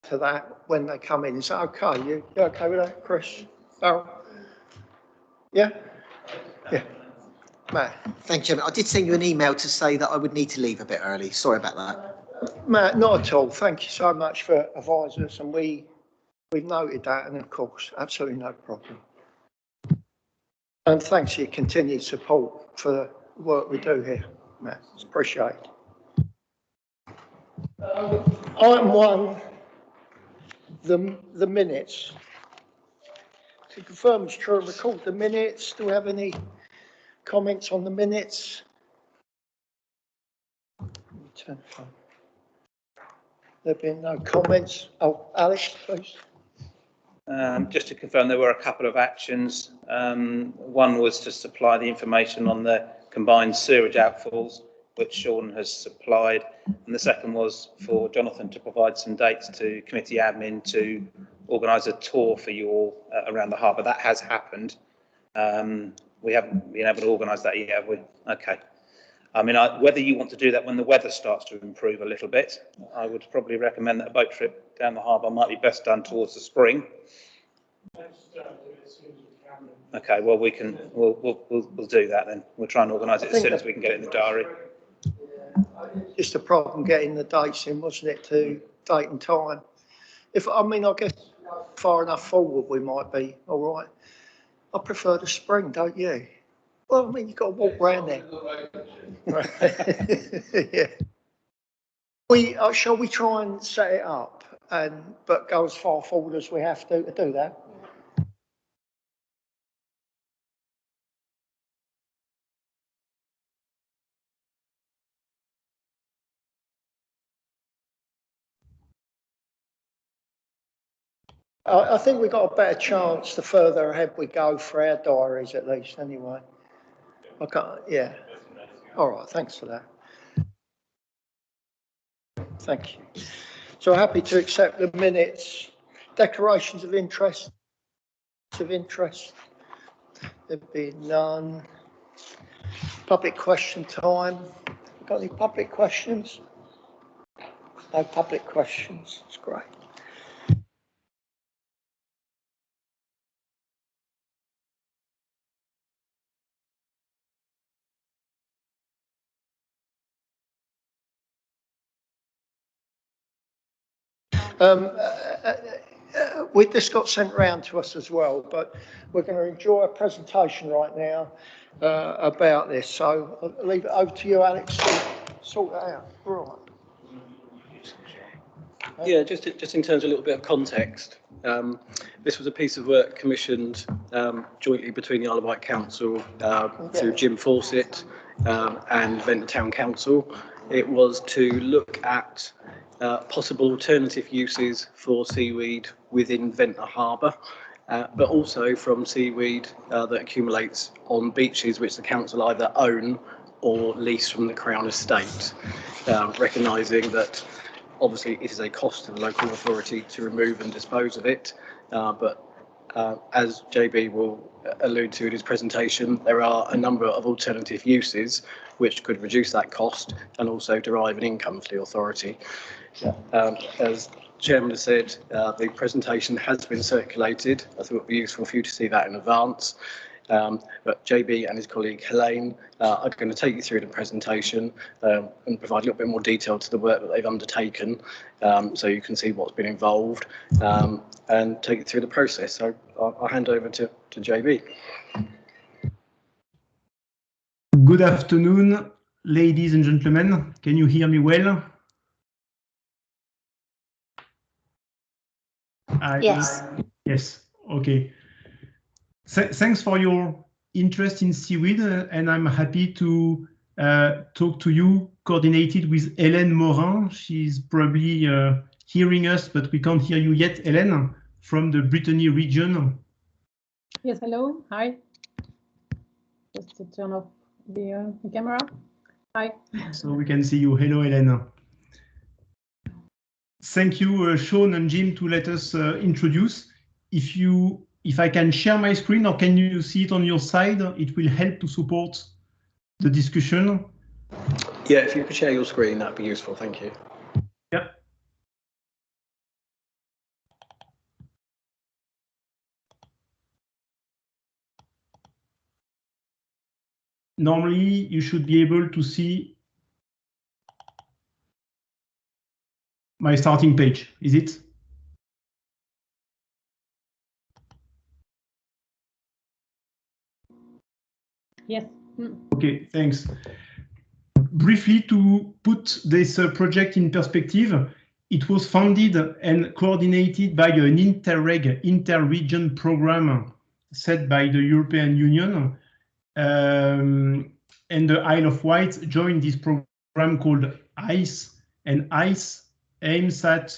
to that when they come in. Is that okay? You okay with that, Chris? Farrell? Yeah? Yeah. Matt? Thank you. I did send you an email to say that I would need to leave a bit early. Sorry about that. Matt, not at all. Thank you so much for advising us, and we've noted that, and of course, absolutely no problem. And thanks for your continued support for the work we do here, Matt. It's appreciated. Item 1, the minutes. To confirm it's true and record the minutes. Do we have any comments on the minutes? Turn the phone. There have been no comments. Oh, Alex, please. Just to confirm, there were a couple of actions. One was to supply the information on the combined sewerage outfalls, which Sean has supplied, and the second was for Jonathan to provide some dates to committee admin to organise a tour for you all around the harbour. That has happened. We haven't been able to organise that yet, have we? Okay. I mean, whether you want to do that when the weather starts to improve a little bit, I would probably recommend that a boat trip down the harbour might be best done towards the spring. Okay, well we'll do that then. We'll try and organise it as soon as we can get it in the diary. Just a problem getting the dates in, wasn't it, to date and time? I guess far enough forward we might be all right. I prefer the spring, don't you? Well, I mean, you've got to walk around there. Yeah. Shall we try and set it up but go as far forward as we have to do that? I think we've got a better chance the further ahead we go for our diaries, at least, anyway. Yeah. All right, thanks for that. Thank you. So happy to accept the minutes. Declarations of interest. There'd be none. Public question time. Got any public questions? No public questions. That's great. This got sent round to us as well, but we're going to enjoy a presentation right now about this. So I'll leave it over to you, Alex, to sort that out. Right. Yeah, just in terms of a little bit of context, this was a piece of work commissioned jointly between the Isle of Wight Council through Jim Fawcett and Ventra Town Council. It was to look at possible alternative uses for seaweed within Ventnor Harbour, but also from seaweed that accumulates on beaches which the council either own or lease from the Crown Estate, recognising that obviously it is a cost to the local authority to remove and dispose of it, but as JB will allude to in his presentation, there are a number of alternative uses which could reduce that cost and also derive an income for the authority. As Chairman has said, the presentation has been circulated. I thought it would be useful for you to see that in advance. But JB and his colleague Helene are going to take you through the presentation and provide a little bit more detail to the work that they've undertaken, so you can see what's been involved and take it through the process. So I'll hand over to JB. Good afternoon, ladies and gentlemen. Can you hear me well? Yes. Yes. Okay. Thanks for your interest in seaweed, and I'm happy to talk to you, coordinated with Hélène Morin. She's probably hearing us, but we can't hear you yet, Hélène, from the Brittany region. Yes, hello. Hi. Just to turn off the camera. Hi. So we can see you. Hello, Hélène. Thank you, Sean and Jim, to let us introduce. If I can share my screen, or can you see it on your side? It will help to support the discussion. Yeah, if you could share your screen, that'd be useful. Thank you. Yeah. normally you should be able to see my starting page, is it? Yes. Okay, thanks. Briefly, to put this project in perspective, it was funded and coordinated by an inter-region program set by the European Union. And the Isle of Wight joined this program called ICE, and ICE aims at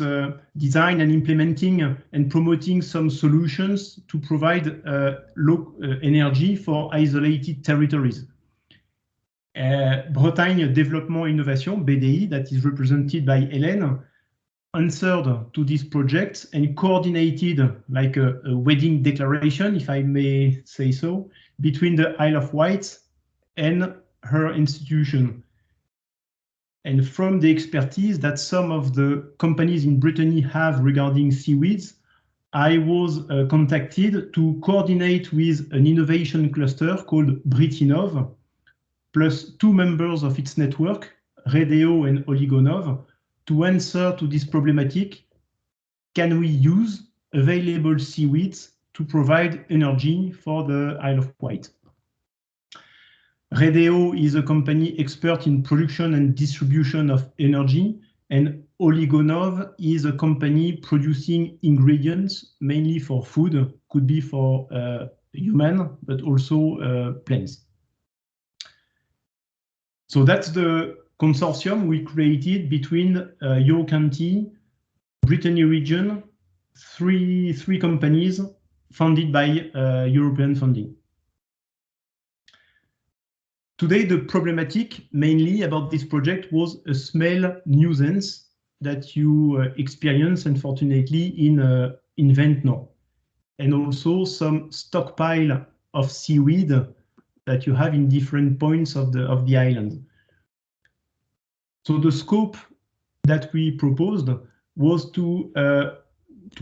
design and implementing and promoting some solutions to provide low energy for isolated territories. Bretagne Développement Innovation, BDI, that is represented by Hélène, answered to this project and coordinated like a wedding declaration, if I may say so, between the Isle of Wight and her institution. And from the expertise that some of the companies in Brittany have regarding seaweeds, I was contacted to coordinate with an innovation cluster called Britinov, plus 2 members of its network, Redeo and Oligonov, to answer to this problematic. Can we use available seaweeds to provide energy for the Isle of Wight? Redeo is a company expert in production and distribution of energy, and Oligonov is a company producing ingredients mainly for food, could be for human, but also plants. So that's the consortium we created between York County, Brittany region, three companies funded by European funding. Today, the problematic mainly about this project was a smell nuisance that you experience, unfortunately, in Ventnor, and also some stockpile of seaweed that you have in different points of the island. So the scope that we proposed was to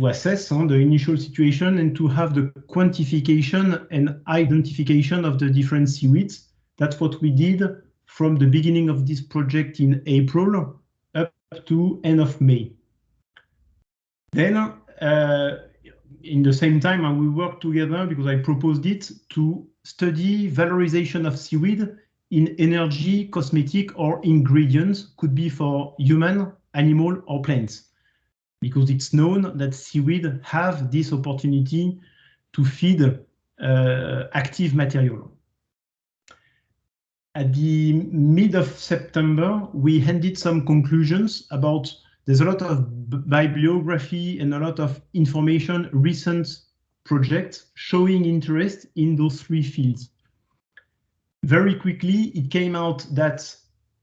assess the initial situation and to have the quantification and identification of the different seaweeds. That's what we did from the beginning of this project in April up to end of May. Then, in the same time, we worked together because I proposed it to study valorization of seaweed in energy, cosmetic, or ingredients, could be for human, animal, or plants, because it's known that seaweed have this opportunity to feed active material. At the mid of September, we handed some conclusions about, there's a lot of bibliography and a lot of information, recent projects showing interest in those 3 fields. Very quickly, it came out that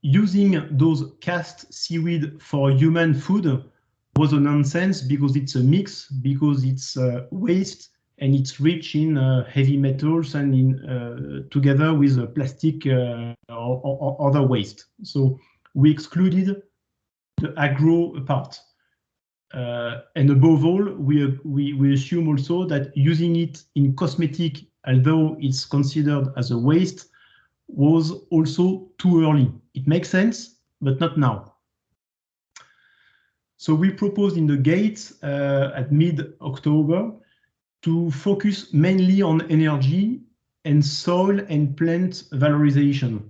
using those cast seaweed for human food was a nonsense because it's a mix, because it's waste, and it's rich in heavy metals and in together with plastic or other waste. So we excluded the agro part. And above all, we assume also that using it in cosmetic, although it's considered as a waste, was also too early. It makes sense, but not now. So we proposed in the gates at mid-October to focus mainly on energy and soil and plant valorization.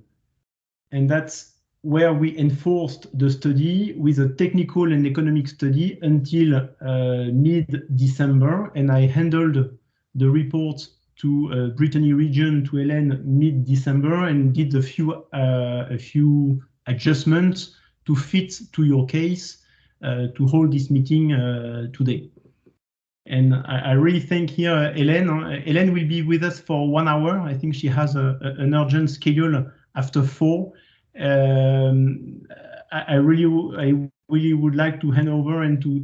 And that's where we enforced the study with a technical and economic study until mid-December. And I handled the report to Brittany region, to Hélène, mid-December, and did a few adjustments to fit to your case to hold this meeting today. And I really thank here Hélène. Hélène will be with us for 1 hour. I think she has an urgent schedule after 4. I really would like to hand over and to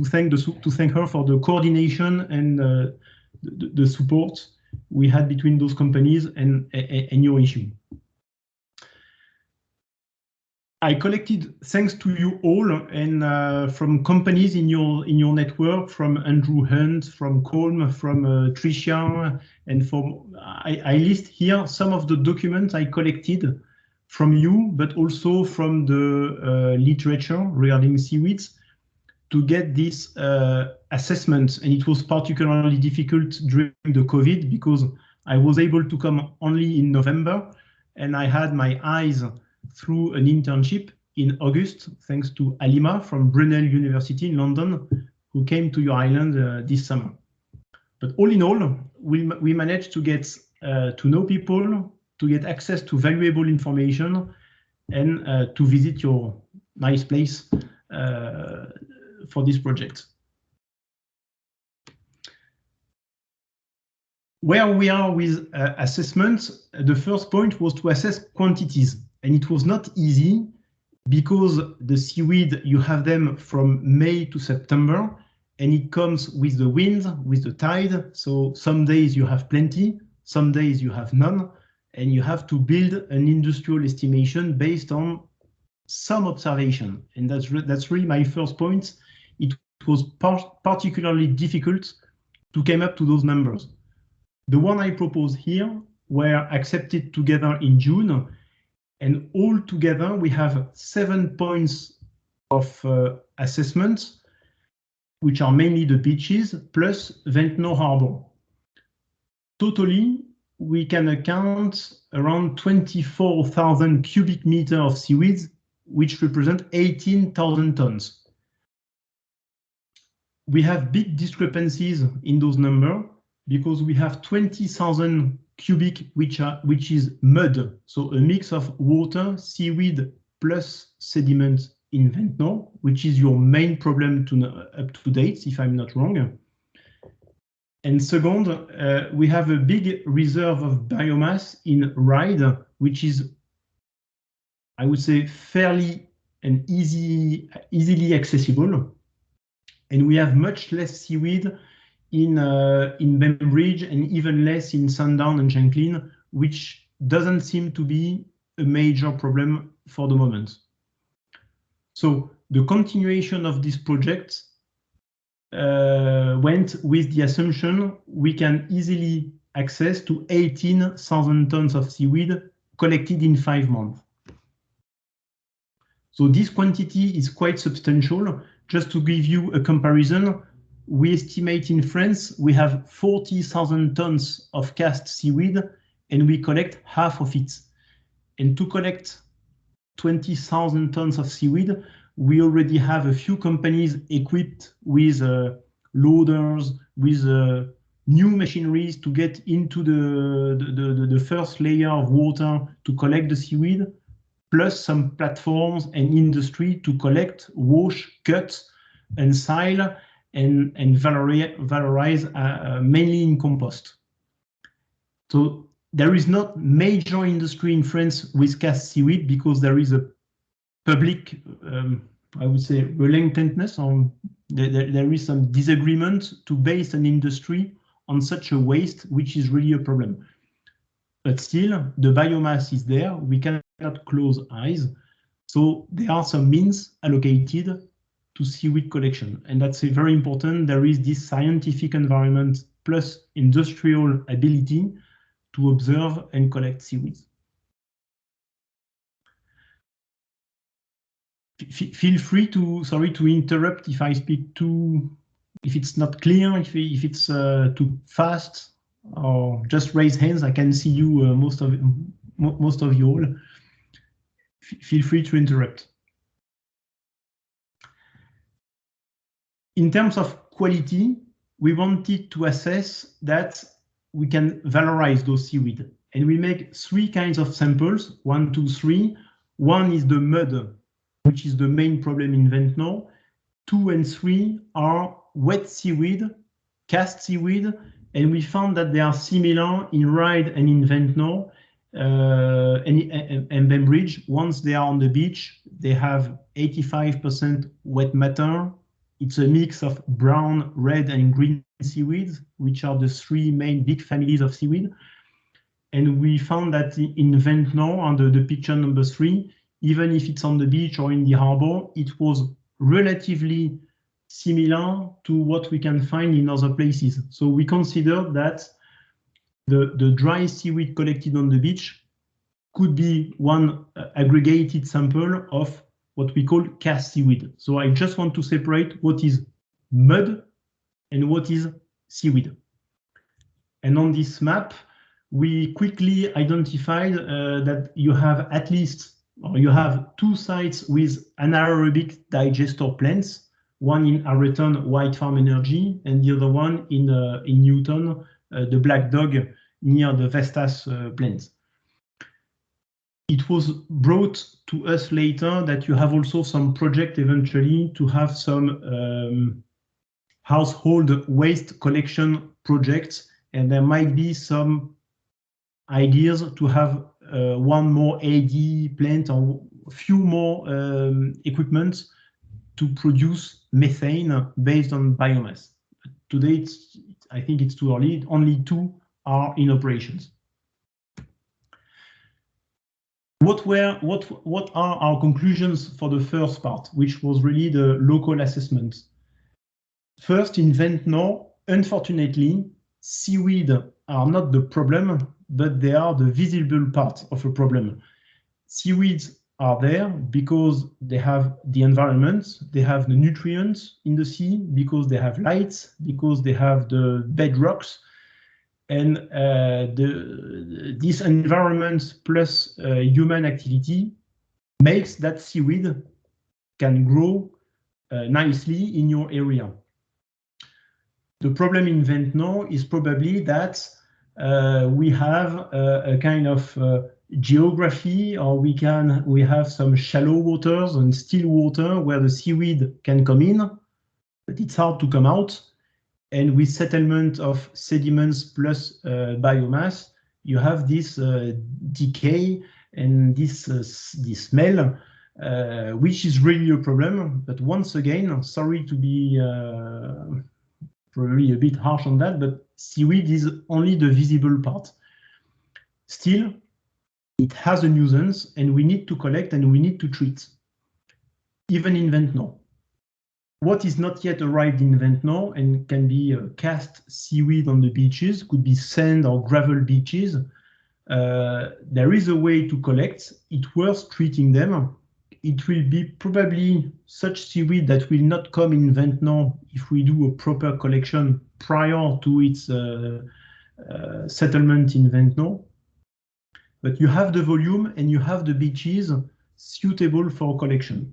thank her for the coordination and the support we had between those companies and your issue. I collected, thanks to you all, and from companies in your network, from Andrew Hunt, from Colm, from Tricia, and from I list here some of the documents I collected from you, but also from the literature regarding seaweeds to get this assessment. And it was particularly difficult during the COVID because I was able to come only in November, and I had my eyes through an internship in August, thanks to Alima from Brunel University in London, who came to your island this summer. But all in all, we managed to get to know people, to get access to valuable information, and to visit your nice place for this project. Where we are with assessments, the first point was to assess quantities. And it was not easy because the seaweed, you have them from May to September, and it comes with the wind, with the tide. So some days you have plenty, some days you have none, and you have to build an industrial estimation based on some observation. And that's really my first point. It was particularly difficult to come up to those numbers. The one I propose here were accepted together in June. And all together, we have 7 points of assessment, which are mainly the beaches, plus Ventnor Harbour. Totally, we can account around 24,000 cubic meters of seaweeds, which represent 18,000 tons. We have big discrepancies in those numbers because we have 20,000 cubic, which is mud, so a mix of water, seaweed plus sediment in Ventnor, which is your main problem up to date, if I'm not wrong. And second, we have a big reserve of biomass in Ride, which is, I would say, fairly and easily accessible. And we have much less seaweed in Bembridge and even less in Sundown and Shanklin, which doesn't seem to be a major problem for the moment. So the continuation of this project went with the assumption we can easily access to 18,000 tons of seaweed collected in 5 months. So this quantity is quite substantial. Just to give you a comparison, we estimate in France we have 40,000 tons of cast seaweed and we collect half of it. And to collect 20,000 tons of seaweed, we already have a few companies equipped with loaders, with new machineries to get into the first layer of water to collect the seaweed, plus some platforms and industry to collect, wash, cut, and sile and valorize mainly in compost. So there is not major industry in France with cast seaweed because there is a public, I would say, reluctantness on there is some disagreement to base an industry on such a waste, which is really a problem. But still, the biomass is there. We cannot close eyes. So there are some means allocated to seaweed collection. And that's very important. There is this scientific environment plus industrial ability to observe and collect seaweeds. Feel free to, sorry to interrupt if I speak too, if it's not clear, if it's too fast, or just raise hands. I can see you, most of you all. Feel free to interrupt. In terms of quality, we wanted to assess that we can valorize those seaweed. And we make 3 kinds of samples, 1, 2, 3. One is the mud, which is the main problem in Ventnor. 2 and 3 are wet seaweed, cast seaweed, and we found that they are similar in Ride and in Ventnor and Bembridge. Once they are on the beach, they have 85% wet matter. It's a mix of brown, red, and green seaweeds, which are the 3 main big families of seaweed. And we found that in Ventnor, under the picture number 3, even if it's on the beach or in the harbor, it was relatively similar to what we can find in other places. So we consider that the dry seaweed collected on the beach could be one aggregated sample of what we call cast seaweed. So I just want to separate what is mud and what is seaweed. And on this map, we quickly identified that you have at least, or you have two sites with anaerobic digester plants, one in Arreton, White Farm Energy, and the other one in Newton, the Black Dog, near the Vestas plant. It was brought to us later that you have also some project eventually to have some household waste collection projects, and there might be some ideas to have one more AD plant or a few more equipment to produce methane based on biomass. Today, I think it's too early. Only 2 are in operations. What are our conclusions for the first part, which was really the local assessment? First, in Ventnor, unfortunately, seaweed are not the problem, but they are the visible part of a problem. Seaweeds are there because they have the environment, they have the nutrients in the sea, because they have lights, because they have the bedrocks, and this environment plus human activity makes that seaweed can grow nicely in your area. The problem in Ventnor is probably that we have a kind of geography, or we have some shallow waters and still water where the seaweed can come in, but it's hard to come out. And with settlement of sediments plus biomass, you have this decay and this smell, which is really a problem. But once again, sorry to be probably a bit harsh on that, but seaweed is only the visible part. Still, it has a nuisance, and we need to collect and we need to treat, even in Ventnor. What is not yet arrived in Ventnor and can be cast seaweed on the beaches, could be sand or gravel beaches. There is a way to collect. It's worth treating them. It will be probably such seaweed that will not come in Ventnor if we do a proper collection prior to its settlement in Ventnor. But you have the volume and you have the beaches suitable for collection.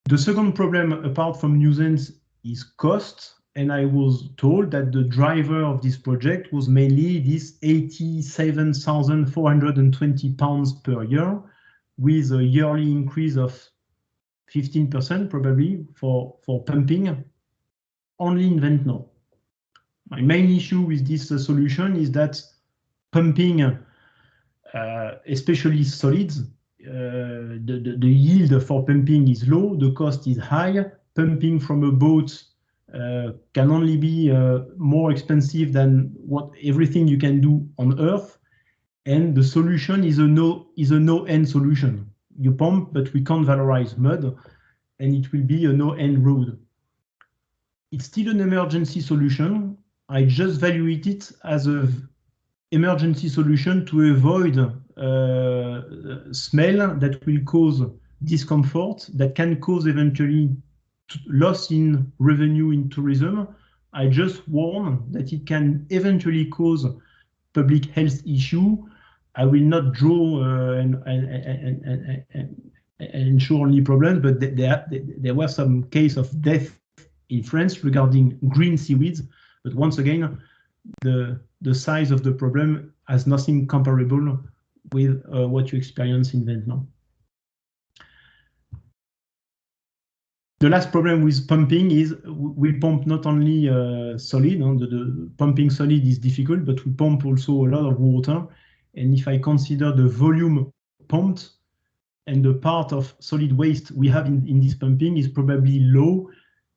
The second problem, apart from nuisance, is cost, and I was told that the driver of this project was mainly this 87,420 pounds per year, with a yearly increase of 15% probably for pumping, only in Ventnor. My main issue with this solution is that pumping, especially solids, the yield for pumping is low, the cost is high. Pumping from a boat can only be more expensive than everything you can do on Earth, and the solution is a no-end solution. You pump, but we can't valorize mud, and it will be a no-end road. It's still an emergency solution. I just evaluate it as an emergency solution to avoid smell that will cause discomfort, that can cause eventually loss in revenue in tourism. I just warn that it can eventually cause public health issue. I will not draw and ensure only problems, but there were some case of death in France regarding green seaweeds. But once again, the size of the problem has nothing comparable with what you experience in Ventnor. The last problem with pumping is we pump not only solid, the pumping solid is difficult, but we pump also a lot of water. And if I consider the volume pumped and the part of solid waste we have in this pumping is probably low,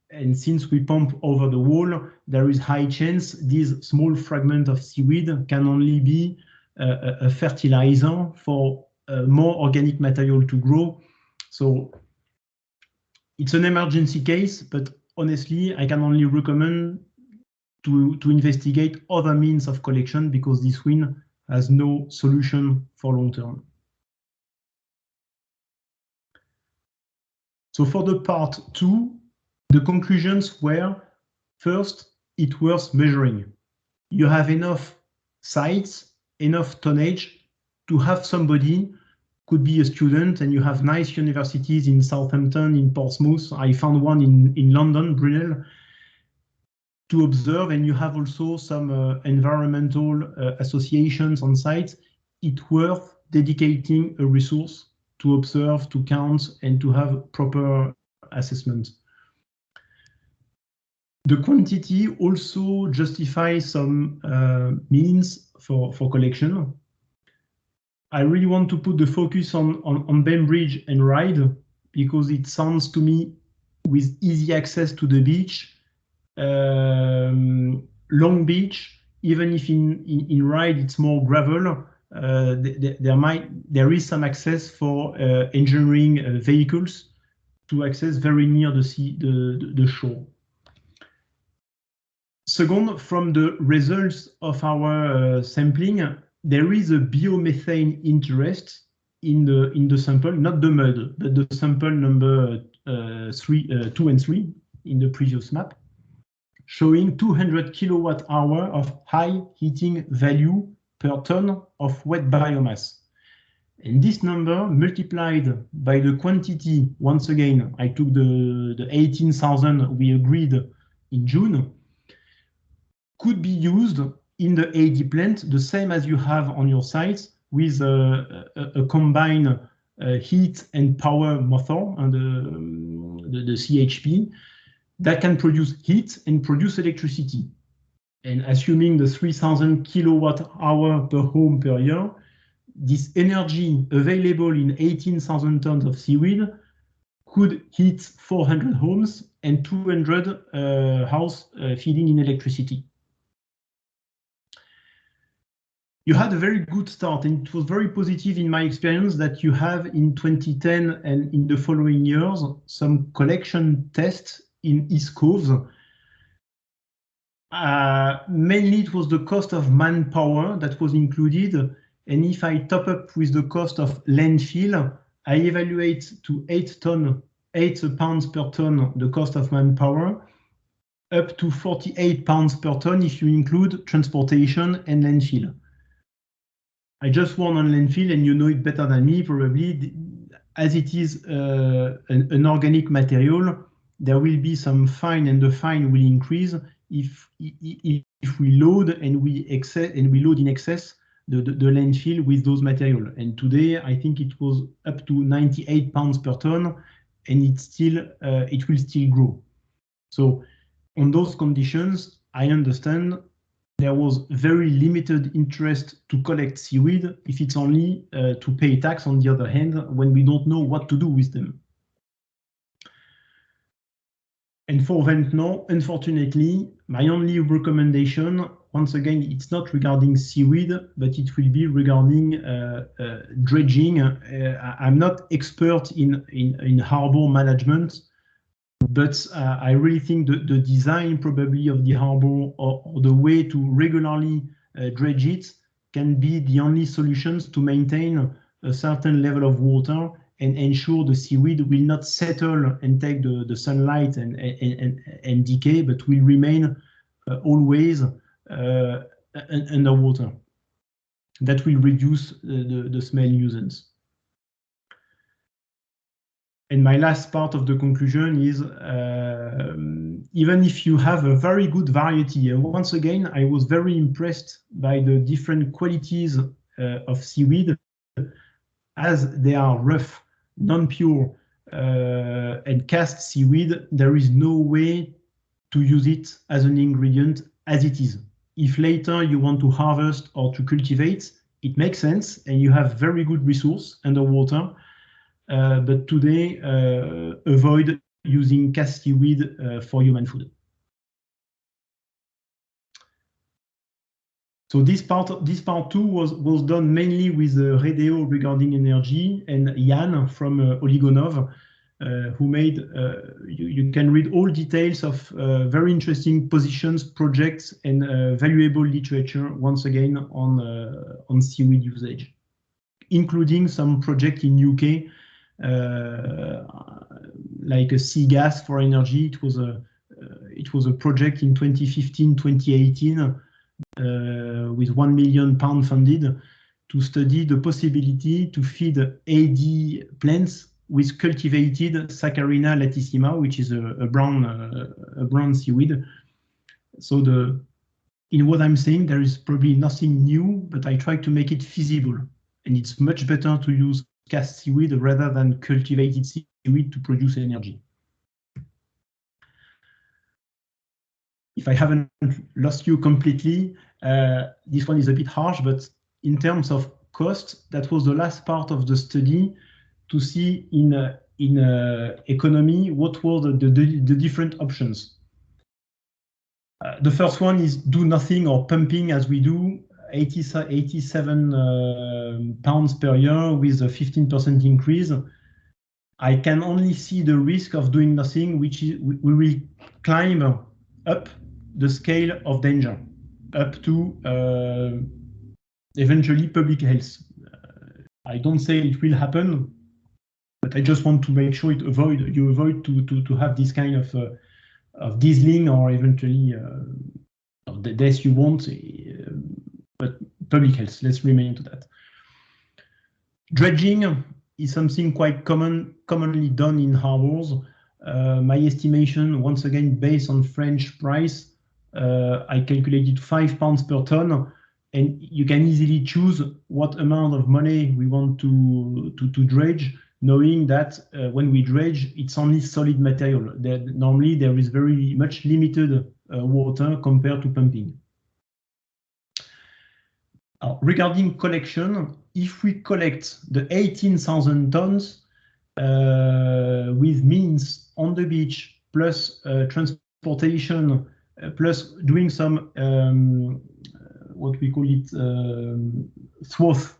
and since we pump over the wall, there is high chance this small fragment of seaweed can only be a fertilizer for more organic material to grow. So it's an emergency case, but honestly, I can only recommend to investigate other means of collection because this wind has no solution for long term. So for the part 2, the conclusions were, first, it's worth measuring. You have enough sites, enough tonnage to have somebody, could be a student, and you have nice universities in Southampton, in Portsmouth. I found one in London, Brunel, to observe, and you have also some environmental associations on site. It's worth dedicating a resource to observe, to count, and to have proper assessment. The quantity also justifies some means for collection. I really want to put the focus on Bembridge and Ryde because it sounds to me with easy access to the beach. Long Beach, even if in Ryde it's more gravel, there is some access for engineering vehicles to access very near the sea, the shore. Second, from the results of our sampling, there is a biomethane interest in the sample, not the mud, but the sample number 2 and 3 in the previous map, showing 200 kilowatt-hour of high heating value per ton of wet biomass. And this number multiplied by the quantity, once again, I took the 18,000 we agreed in June, could be used in the AD plant, the same as you have on your sites, with a combined heat and power method, and the CHP, that can produce heat and produce electricity. And assuming the 3,000 kilowatt-hour per home per year, this energy available in 18,000 tons of seaweed could heat 400 homes and 200 house feeding in electricity. You had a very good start, and it was very positive in my experience that you have in 2010 and in the following years some collection tests in East Coves. Mainly it was the cost of manpower that was included, and if I top up with the cost of landfill, I evaluate to 8 pounds per ton the cost of manpower, up to 48 pounds per ton if you include transportation and landfill. I just warn on landfill, and you know it better than me probably, as it is an organic material, there will be some fine, and the fine will increase if we load and we load in excess the landfill with those material. And today I think it was up to 98 pounds per ton, and it will still grow. So on those conditions, I understand there was very limited interest to collect seaweed if it's only to pay tax on the other hand when we don't know what to do with them. And for Ventnor, unfortunately, my only recommendation, once again, it's not regarding seaweed, but it will be regarding dredging. I'm not expert in harbor management, but I really think the design probably of the harbor or the way to regularly dredge it can be the only solutions to maintain a certain level of water and ensure the seaweed will not settle and take the sunlight and decay, but will remain always underwater. That will reduce the smell nuisance. And my last part of the conclusion is, even if you have a very good variety, and once again, I was very impressed by the different qualities of seaweed, as they are rough, non-pure, and cast seaweed, there is no way to use it as an ingredient as it is. If later you want to harvest or to cultivate, it makes sense, and you have very good resource underwater. But today, avoid using cast seaweed for human food. So this part two was done mainly with Redeo regarding energy and Jan from Oligonov, who made, you can read all details of very interesting positions, projects, and valuable literature, once again, on seaweed usage, including some project in UK, like a sea gas for energy. It was a project in 2015-2018 with £1 million funded to study the possibility to feed AD plants with cultivated Saccharina latissima, which is a brown seaweed. So in what I'm saying, there is probably nothing new, but I try to make it feasible. And it's much better to use cast seaweed rather than cultivated seaweed to produce energy. If I haven't lost you completely, this one is a bit harsh, but in terms of cost, that was the last part of the study to see in economy what were the different options. The first one is do nothing or pumping as we do, 87 pounds per year with a 15% increase. I can only see the risk of doing nothing, which is we will climb up the scale of danger, up to eventually public health. I don't say it will happen, but I just want to make sure you avoid to have this kind of dieseling or eventually the death you want, but public health. Let's remain to that. Dredging is something quite commonly done in harbors. My estimation, once again, based on French price, I calculated £5 per ton, and you can easily choose what amount of money we want to dredge, knowing that when we dredge, it's only solid material. Normally, there is very much limited water compared to pumping. Regarding collection, if we collect the 18,000 tons with means on the beach, plus transportation, plus doing some what we call it swath,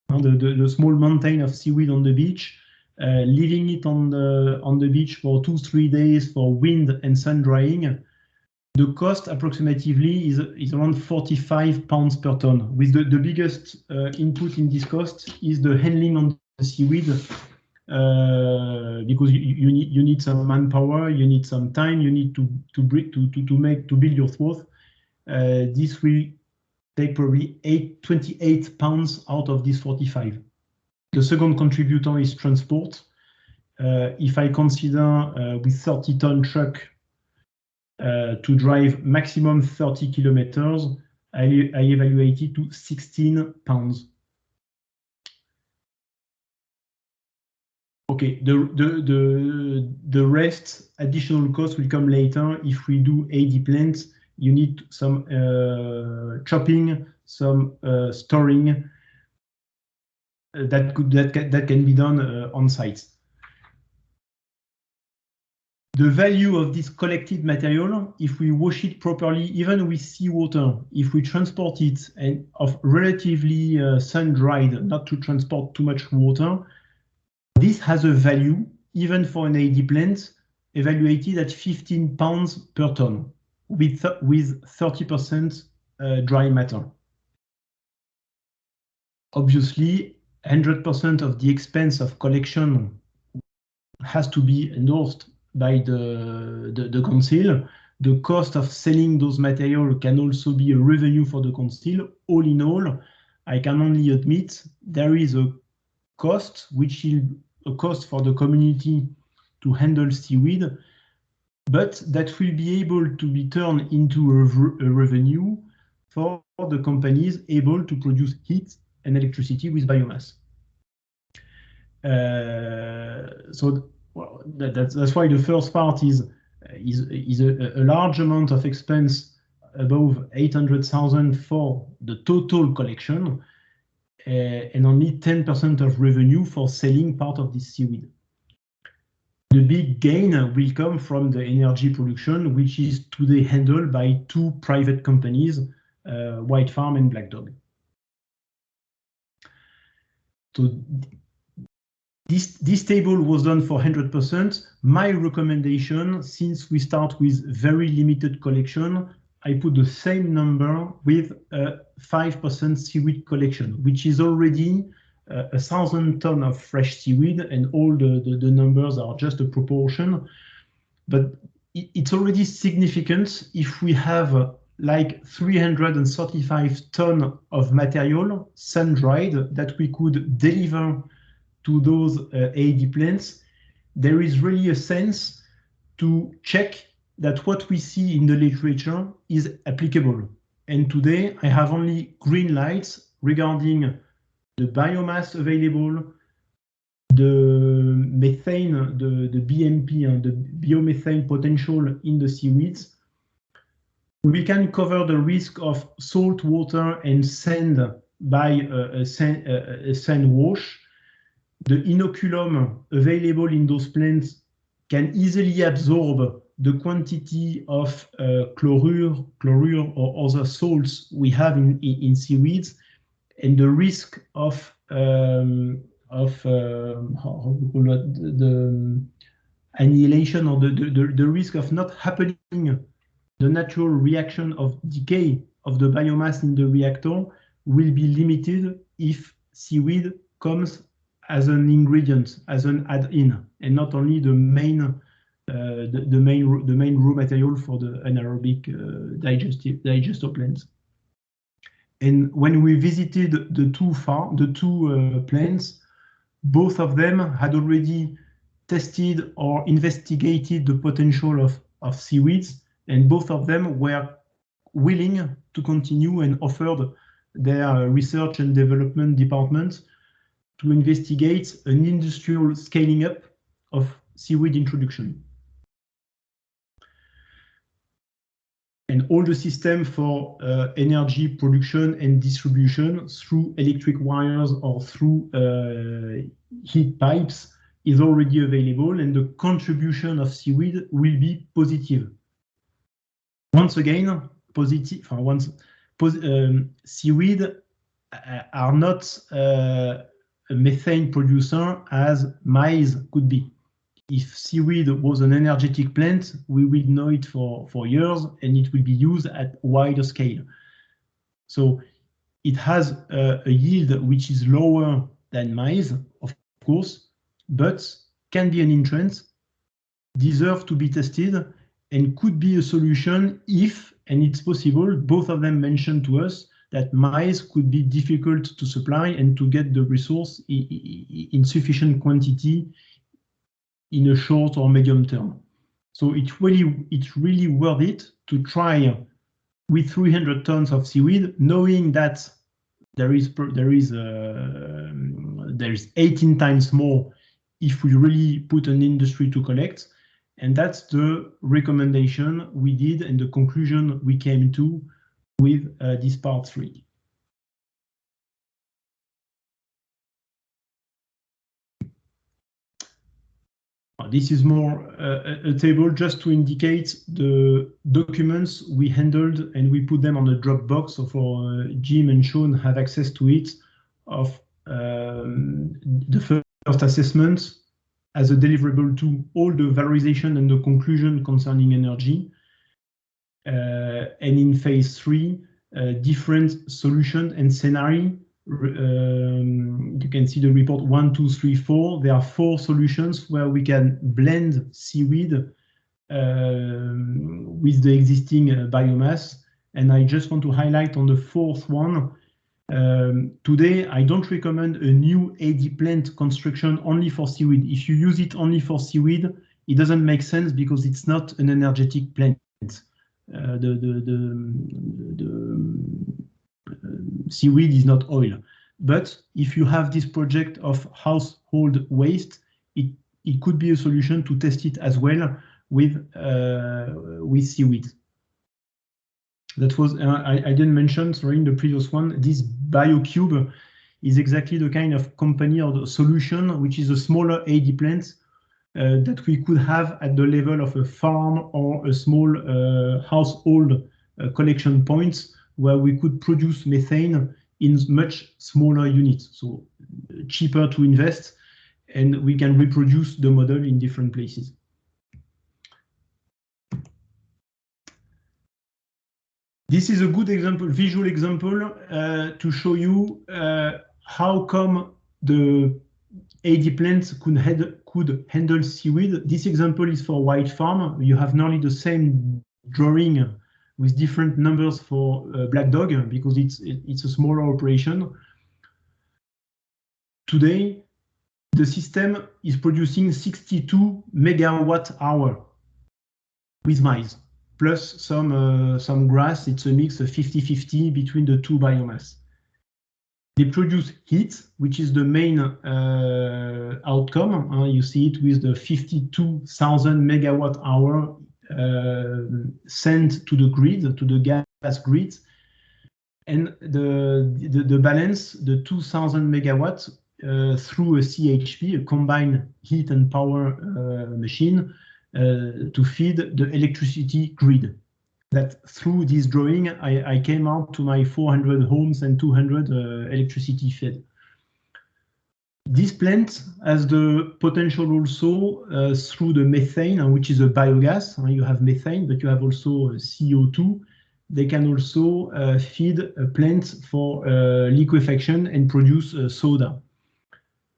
the small mountain of seaweed on the beach, leaving it on the beach for 2-3 days for wind and sun drying, the cost approximately is around £45 per ton. With the biggest input in this cost is the handling on the seaweed, because you need some manpower, you need some time, you need to build your swath. This will take probably £28 out of this 45. The second contributor is transport. If I consider with 30-ton truck to drive maximum 30 kilometers, I evaluate it to £16. Okay, the rest additional cost will come later. If we do AD plants, you need some chopping, some storing that can be done on site. The value of this collected material, if we wash it properly, even with seawater, if we transport it and of relatively sun-dried, not to transport too much water, this has a value, even for an AD plant, evaluated at £15 per ton, with 30% dry matter. Obviously, 100% of the expense of collection has to be endorsed by the council. The cost of selling those materials can also be a revenue for the council. All in all, I can only admit there is a cost, which is a cost for the community to handle seaweed, but that will be able to be turned into a revenue for the companies able to produce heat and electricity with biomass. So well, that's why the first part is a large amount of expense, above 800,000 for the total collection, and only 10% of revenue for selling part of this seaweed. The big gain will come from the energy production, which is today handled by 2 private companies, White Farm and Black Dog. So this table was done for 100%. My recommendation, since we start with very limited collection, I put the same number with a 5% seaweed collection, which is already 1,000 tons of fresh seaweed, and all the numbers are just a proportion. But it's already significant if we have like 335 tons of material sun-dried that we could deliver to those AD plants. There is really a sense to check that what we see in the literature is applicable. And today I have only green lights regarding the biomass available, the methane, the BMP, and the biomethane potential in the seaweeds. We can cover the risk of salt water and sand by a sand wash. The inoculum available in those plants can easily absorb the quantity of chlorure or other salts we have in seaweeds, and the risk of the annihilation, or the risk of not happening, the natural reaction of decay of the biomass in the reactor will be limited if seaweed comes as an ingredient, as an add-in, and not only the main raw material for the anaerobic digester plants. And when we visited the two plants, both of them had already tested or investigated the potential of seaweeds, and both of them were willing to continue and offered their research and development department to investigate an industrial scaling up of seaweed introduction. And all the system for energy production and distribution through electric wires or through heat pipes is already available, and the contribution of seaweed will be positive. Once again, seaweed are not a methane producer as maize could be. If seaweed was an energetic plant, we will know it for years, and it will be used at a wider scale. So it has a yield which is lower than maize, of course, but can be an entrant, deserve to be tested, and could be a solution if, and it's possible, both of them mentioned to us that maize could be difficult to supply and to get the resource in sufficient quantity in a short or medium term. So it's really worth it to try with 300 tons of seaweed, knowing that there is 18 times more if we really put an industry to collect. And that's the recommendation we did and the conclusion we came to with this part 3. This is more a table just to indicate the documents we handled, and we put them on a Dropbox, so for Jim and Sean have access to it, of the first assessment as a deliverable to all the valorization and the conclusion concerning energy. And in phase 3, different solutions and scenario. You can see the report 1, 2, 3, 4. There are 4 solutions where we can blend seaweed with the existing biomass. And I just want to highlight on the 4th one. Today, I don't recommend a new AD plant construction only for seaweed. If you use it only for seaweed, it doesn't make sense because it's not an energetic plant. Seaweed is not oil. But if you have this project of household waste, it could be a solution to test it as well with seaweed. That was, I didn't mention, sorry, in the previous one, this BioCube is exactly the kind of company or the solution which is a smaller AD plant that we could have at the level of a farm or a small household collection points where we could produce methane in much smaller units, so cheaper to invest, and we can reproduce the model in different places. This is a good example, visual example, to show you how come the AD plants could handle seaweed. This example is for white farm. You have nearly the same drawing with different numbers for black dog, because it's a smaller operation. Today, the system is producing 62 megawatt-hour with maize, plus some grass. It's a mix of 50-50 between the two biomass. They produce heat, which is the main outcome. You see it with the 52,000 megawatt-hour sent to the grid, to the gas grid, and the balance, the 2,000 megawatts through a CHP, a combined heat and power machine, to feed the electricity grid. That through this drawing, I came out to my 400 homes and 200 electricity fed. This plant has the potential also through the methane, which is a biogas. You have methane, but you have also CO2. They can also feed a plant for liquefaction and produce soda.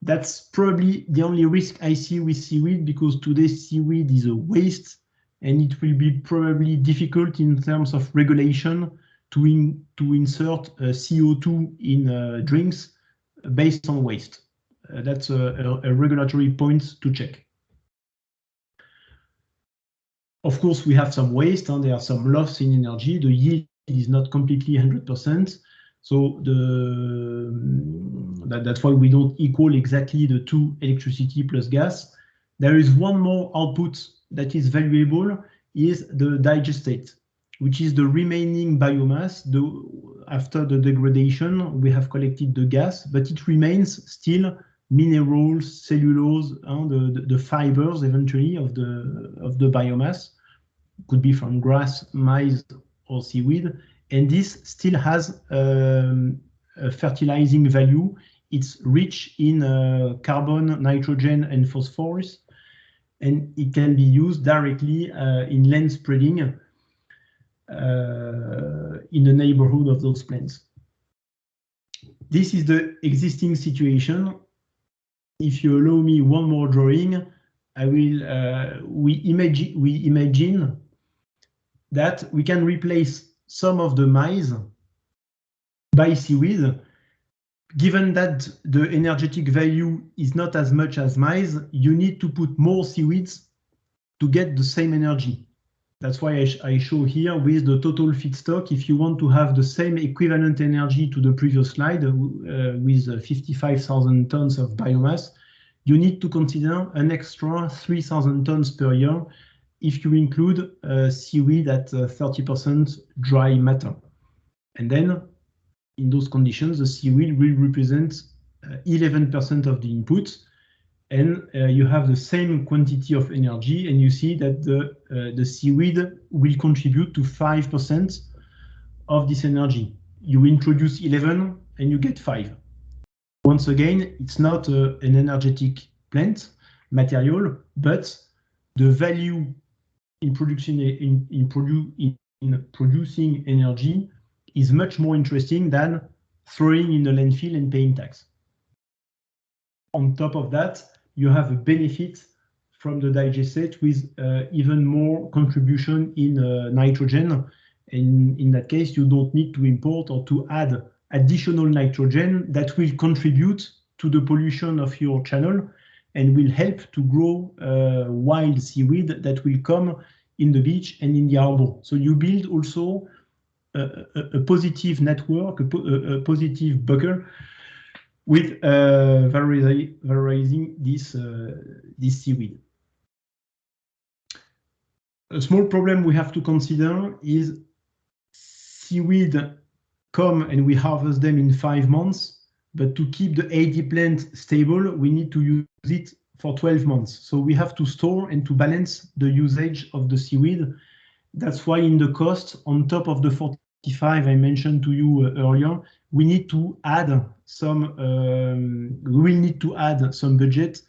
That's probably the only risk I see with seaweed, because today seaweed is a waste, and it will be probably difficult in terms of regulation to insert CO2 in drinks based on waste. That's a regulatory point to check. Of course, we have some waste, and there are some loss in energy. The yield is not completely 100%. So that's why we don't equal exactly the two electricity plus gas. There is one more output that is valuable, is the digestate, which is the remaining biomass. After the degradation, we have collected the gas, but it remains still minerals, cellulose, and the fibers eventually of the biomass. Could be from grass, maize, or seaweed. And this still has a fertilizing value. It's rich in carbon, nitrogen, and phosphorus, and it can be used directly in land spreading in the neighborhood of those plants. This is the existing situation. If you allow me one more drawing, I will. We imagine that we can replace some of the maize by seaweed. Given that the energetic value is not as much as maize, you need to put more seaweeds to get the same energy. That's why I show here with the total feedstock. If you want to have the same equivalent energy to the previous slide with 55,000 tons of biomass, you need to consider an extra 3,000 tons per year if you include seaweed at 30% dry matter. And then in those conditions, the seaweed will represent 11% of the input, and you have the same quantity of energy, and you see that the seaweed will contribute to 5% of this energy. You introduce 11 and you get 5. Once again, it's not an energetic plant material, but the value in producing energy is much more interesting than throwing in the landfill and paying tax. On top of that, you have a benefit from the digestate with even more contribution in nitrogen. And in that case, you don't need to import or to add additional nitrogen that will contribute to the pollution of your channel and will help to grow wild seaweed that will come in the beach and in the harbor. So you build also a positive network, a positive bucket with valorizing this seaweed. A small problem we have to consider is seaweed come and we harvest them in 5 months, but to keep the AD plant stable, we need to use it for 12 months. So we have to store and to balance the usage of the seaweed. That's why in the cost, on top of the 25 I mentioned to you earlier, we need to add some, we will need to add some budget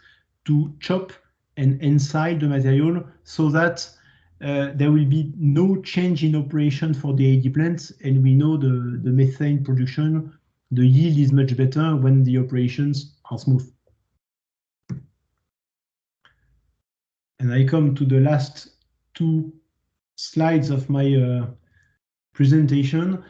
to chop and ensile the material so that there will be no change in operation for the AD plants, and we know the methane production, the yield is much better when the operations are smooth. And I come to the last two slides of my presentation.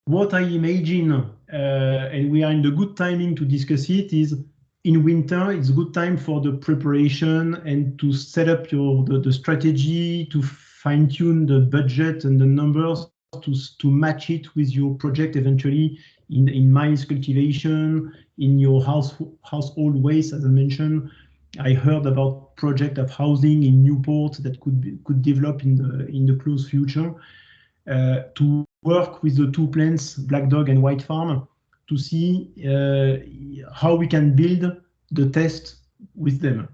What I imagine, and we are in the good timing to discuss it, is in winter, it's a good time for the preparation and to set up the strategy, to fine-tune the budget and the numbers to match it with your project eventually in maize cultivation, in your household waste, as I mentioned. I heard about project of housing in Newport that could develop in the close future. To work with the two plants, Black Dog and White Farm, to see how we can build the test with them.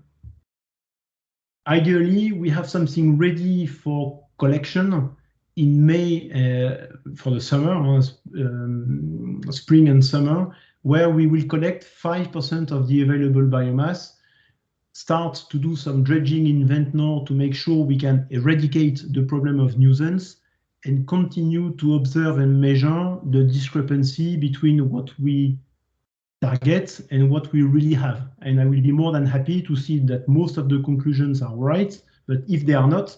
Ideally, we have something ready for collection in May for the summer, spring and summer, where we will collect 5% of the available biomass, start to do some dredging in Ventnor to make sure we can eradicate the problem of nuisance, and continue to observe and measure the discrepancy between what we target and what we really have. And I will be more than happy to see that most of the conclusions are right, but if they are not,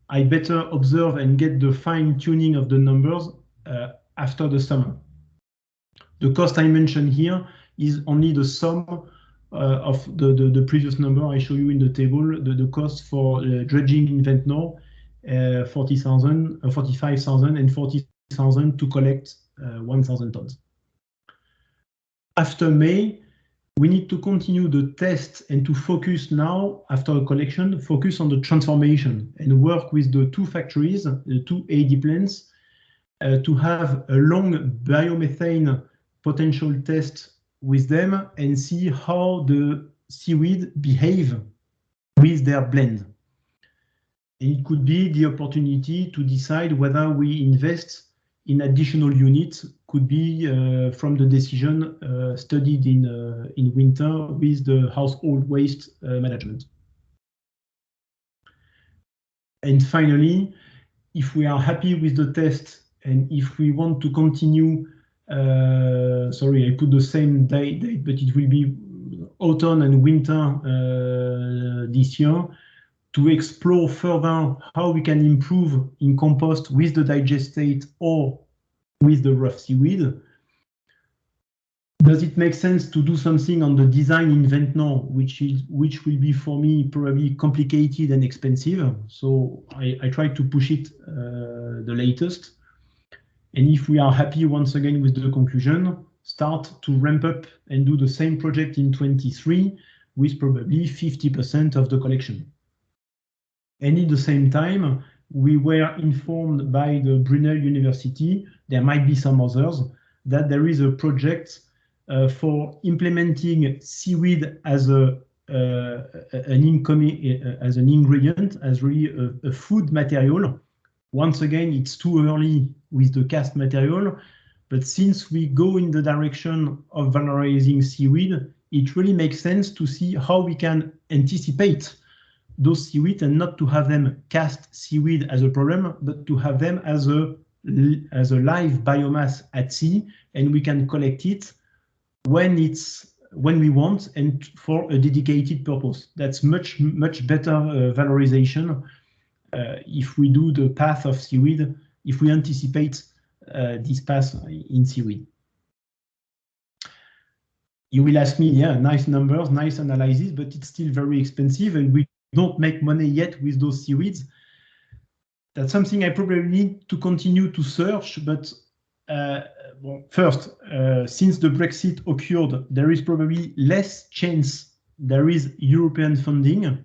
I better observe and get the fine tuning of the numbers after the summer. The cost I mentioned here is only the sum of the previous number I show you in the table, the cost for dredging in Ventnor, 40,000, 45,000 and 40,000 to collect 1,000 tons. After May, we need to continue the test and to focus now, after a collection, focus on the transformation and work with the two factories, the two AD plants, to have a long biomethane potential test with them and see how the seaweed behave with their blend. And it could be the opportunity to decide whether we invest in additional units, could be from the decision studied in winter with the household waste management. And finally, if we are happy with the test and if we want to continue, sorry, I put the same date, but it will be autumn and winter this year, to explore further how we can improve in compost with the digestate or with the rough seaweed. Does it make sense to do something on the design in Ventnor, which will be for me probably complicated and expensive? So I try to push it the latest. And if we are happy once again with the conclusion, start to ramp up and do the same project in 23 with probably 50% of the collection. And at the same time, we were informed by the Brunel University, there might be some others, that there is a project for implementing seaweed as an ingredient, as really a food material. Once again, it's too early with the cast material, but since we go in the direction of valorizing seaweed, it really makes sense to see how we can anticipate those seaweed and not to have them cast seaweed as a problem, but to have them as a live biomass at sea, and we can collect it when we want and for a dedicated purpose. That's much better valorization if we do the path of seaweed, if we anticipate this path in seaweed. You will ask me, yeah, nice numbers, nice analysis, but it's still very expensive and we don't make money yet with those seaweeds. That's something I probably need to continue to search, but well, first, since the Brexit occurred, there is probably less chance there is European funding,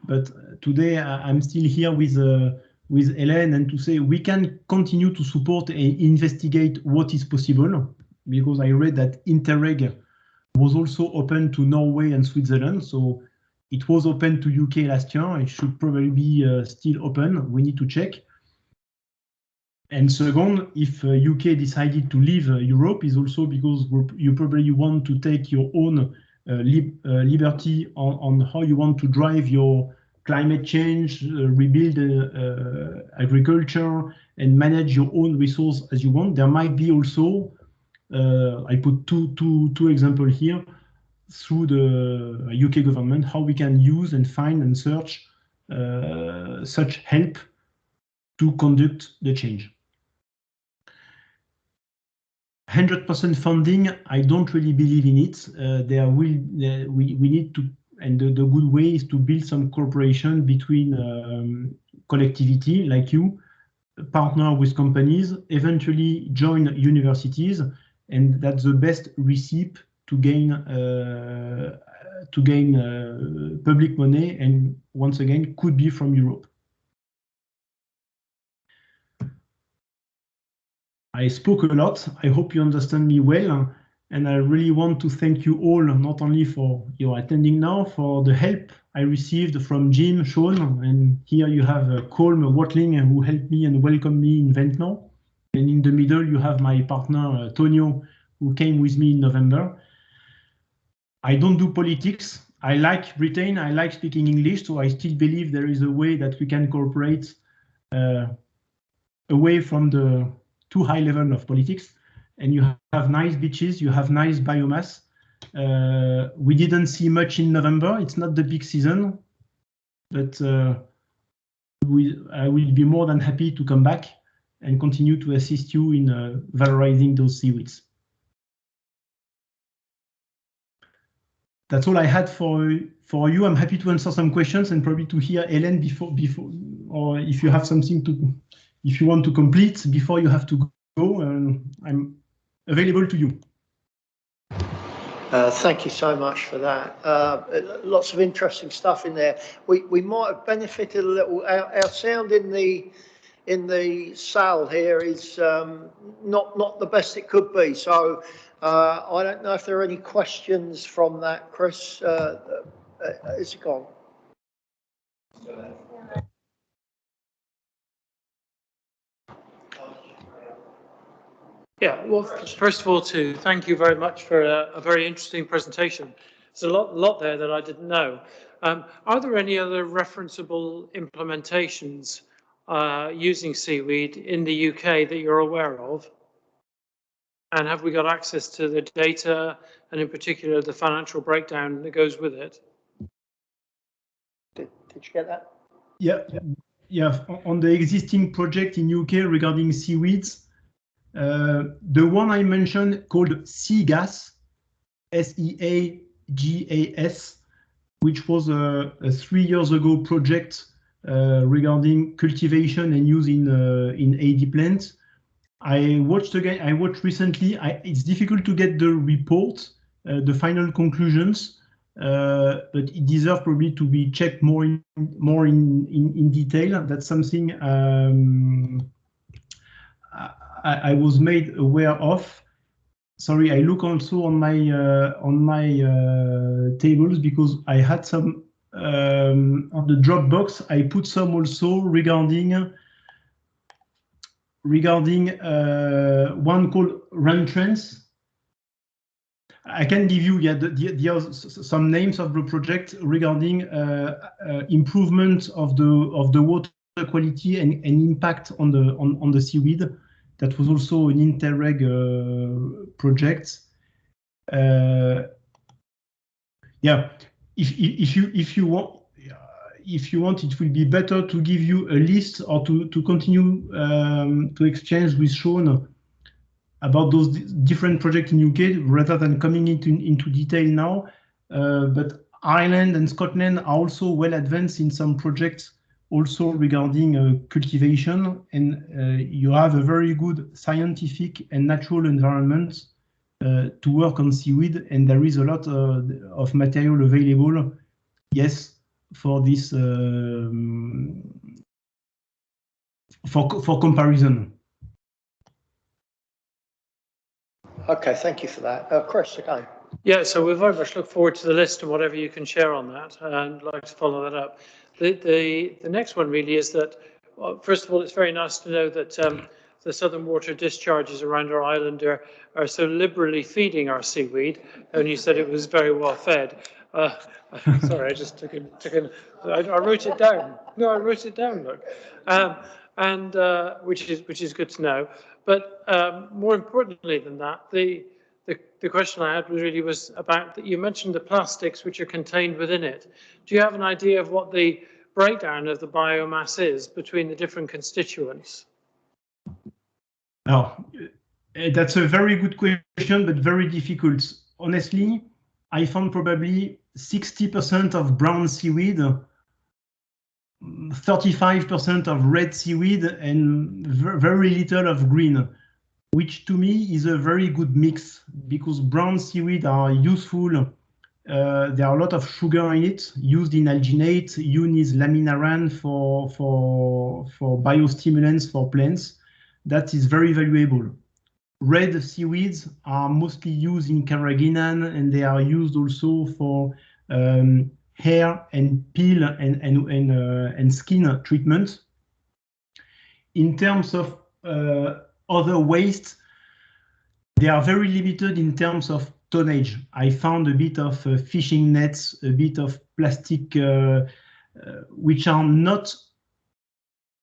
but today I'm still here with Hélène and to say we can continue to support and investigate what is possible, because I read that Interreg was also open to Norway and Switzerland, so it was open to UK last year. It should probably be still open. We need to check. And second, if UK decided to leave Europe, is also because you probably want to take your own liberty on how you want to drive your climate change, rebuild agriculture, and manage your own resource as you want. There might be also, I put two examples here, through the UK government, how we can use and find and search such help to conduct the change. 100% funding, I don't really believe in it. We need to, and the good way is to build some cooperation between collectivity like you, partner with companies, eventually join universities, and that's the best recipe to gain public money, and once again could be from Europe. I spoke a lot. I hope you understand me well, and I really want to thank you all, not only for your attending now, for the help I received from Jim, Sean, and here you have Colm Watling, who helped me and welcomed me in Ventnor. And in the middle, you have my partner, Tonio, who came with me in November. I don't do politics. I like Britain. I like speaking English, so I still believe there is a way that we can cooperate away from the too high level of politics. And you have nice beaches, you have nice biomass. We didn't see much in November. It's not the big season, but I will be more than happy to come back and continue to assist you in valorizing those seaweeds. That's all I had for you. I'm happy to answer some questions and probably to hear Hélène before, or if you have something to, if you want to complete before you have to go, I'm available to you. Thank you so much for that. Lots of interesting stuff in there. We might have benefited a little. Our sound in the salle here is not the best it could be. So I don't know if there are any questions from that. Chris, is it gone? Yeah, well, first of all, thank you very much for a very interesting presentation. There's a lot there that I didn't know. Are there any other referenceable implementations using seaweed in the UK that you're aware of? And have we got access to the data, and in particular the financial breakdown that goes with it? Did you get that? Yeah. On the existing project in UK regarding seaweeds, the one I mentioned called SEAGAS, SEAGAS, which was a 3 years ago project regarding cultivation and use in AD plants. I watched recently. It's difficult to get the report, the final conclusions, but it deserves probably to be checked more in detail. That's something I was made aware of. Sorry, I look also on my tables because I had some on the Dropbox. I put some also regarding one called Rentrance. I can give you some names of the project regarding improvement of the water quality and impact on the seaweed. That was also an Interreg project. Yeah, if you want, it will be better to give you a list or to continue to exchange with Sean about those different projects in UK rather than coming into detail now. But Ireland and Scotland are also well advanced in some projects also regarding cultivation, and you have a very good scientific and natural environment to work on seaweed, and there is a lot of material available, yes, for this for comparison. Okay, thank you for that. Chris, again. Yeah, so we very much look forward to the list and whatever you can share on that, and like to follow that up. The next one really is that, well, first of all, it's very nice to know that the southern water discharges around our island are so liberally feeding our seaweed, and you said it was very well fed. Sorry, I just took I wrote it down. No, I wrote it down, look. And which is good to know. But more importantly than that, the question I had was about that you mentioned the plastics which are contained within it. Do you have an idea of what the breakdown of the biomass is between the different constituents? Now, that's a very good question, but very difficult. Honestly, I found probably 60% of brown seaweed, 35% of red seaweed, and very little of green, which to me is a very good mix because brown seaweed are useful. There are a lot of sugar in it, used in alginate, used in laminaran for biostimulants for plants. That is very valuable. Red seaweeds are mostly used in carrageenan, and they are used also for hair and peel and skin treatment. In terms of other waste, they are very limited in terms of tonnage. I found a bit of fishing nets, a bit of plastic, which are not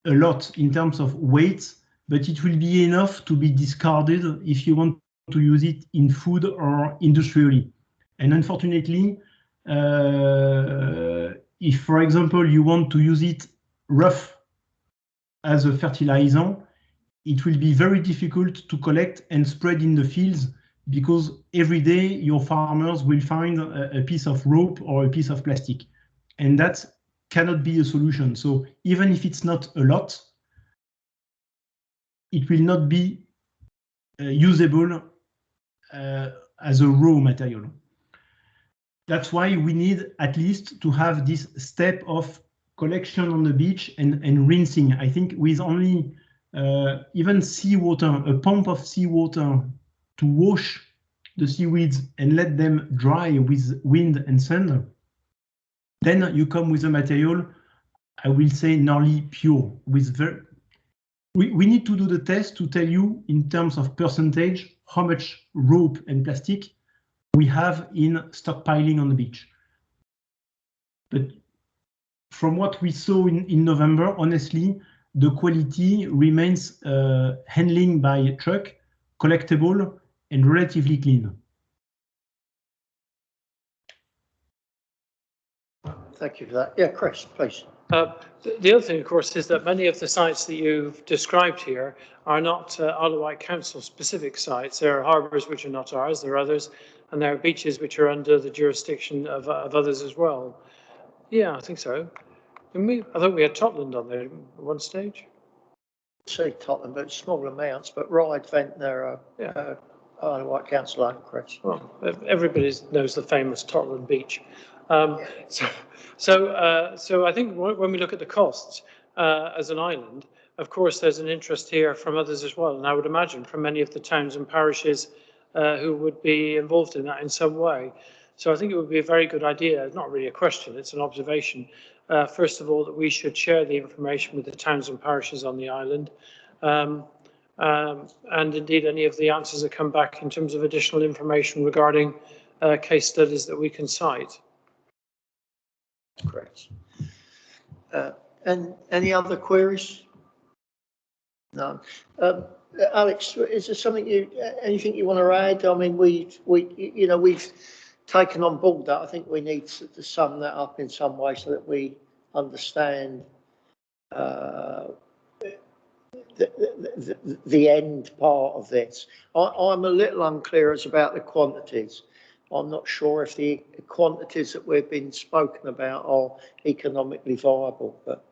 a lot in terms of weight, but it will be enough to be discarded if you want to use it in food or industrially. And unfortunately, if, for example, you want to use it rough as a fertilizer, it will be very difficult to collect and spread in the fields because every day your farmers will find a piece of rope or a piece of plastic. And that cannot be a solution. So even if it's not a lot, it will not be usable as a raw material. That's why we need at least to have this step of collection on the beach and rinsing. I think with only even seawater, a pump of seawater to wash the seaweeds and let them dry with wind and sun, then you come with a material, I will say, nearly pure. We need to do the test to tell you in terms of percentage how much rope and plastic we have in stockpiling on the beach. But from what we saw in November, honestly, the quality remains handling by truck, collectible, and relatively clean. Thank you for that. Yeah, Chris, please. The other thing, of course, is that many of the sites that you've described here are not Isle of Wight Council specific sites. There are harbours which are not ours, there are others, and there are beaches which are under the jurisdiction of others as well. Yeah, I think so. I thought we had Totland on there at one stage. See Totland, but small amounts, but Ryde, Ventnor, Isle of Wight Council owned, Chris. Well, everybody knows the famous Totland beach. So I think when we look at the costs as an island, of course, there's an interest here from others as well, and I would imagine from many of the towns and parishes who would be involved in that in some way. So I think it would be a very good idea, not really a question, it's an observation, first of all, that we should share the information with the towns and parishes on the island, and indeed any of the answers that come back in terms of additional information regarding case studies that we can cite. Correct. And any other queries? No. Alex, is there something anything you want to add? I mean, we've taken on board that. I think we need to sum that up in some way so that we understand the end part of this. I'm a little unclear as about the quantities. I'm not sure if the quantities that we've been spoken about are economically viable, but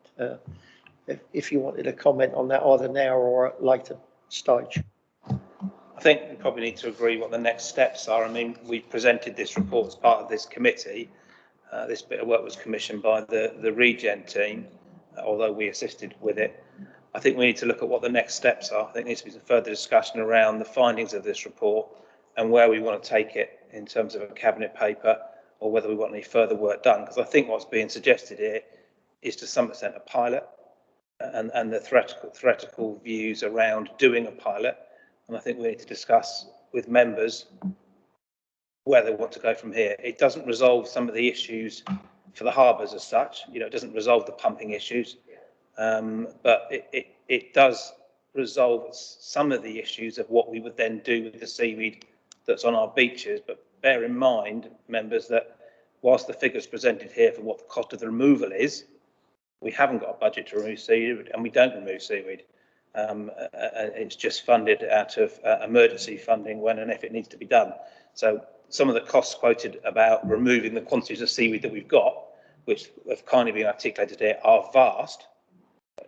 if you wanted to comment on that either now or at a later stage. I think we probably need to agree what the next steps are. I mean, we presented this report as part of this committee. This bit of work was commissioned by the Regen team, although we assisted with it. I think we need to look at what the next steps are. I think there needs to be some further discussion around the findings of this report and where we want to take it in terms of a cabinet paper, or whether we want any further work done. Because I think what's being suggested here is to some extent a pilot. and the theoretical views around doing a pilot. And I think we need to discuss with members where they want to go from here. It doesn't resolve some of the issues for the harbours as such. You know, it doesn't resolve the pumping issues, but it does resolve some of the issues of what we would then do with the seaweed that's on our beaches. But bear in mind, members, that whilst the figures presented here for what the cost of the removal is, we haven't got a budget to remove seaweed, and we don't remove seaweed. It's just funded out of emergency funding when and if it needs to be done. So some of the costs quoted about removing the quantities of seaweed that we've got, which have kindly been articulated here, are vast.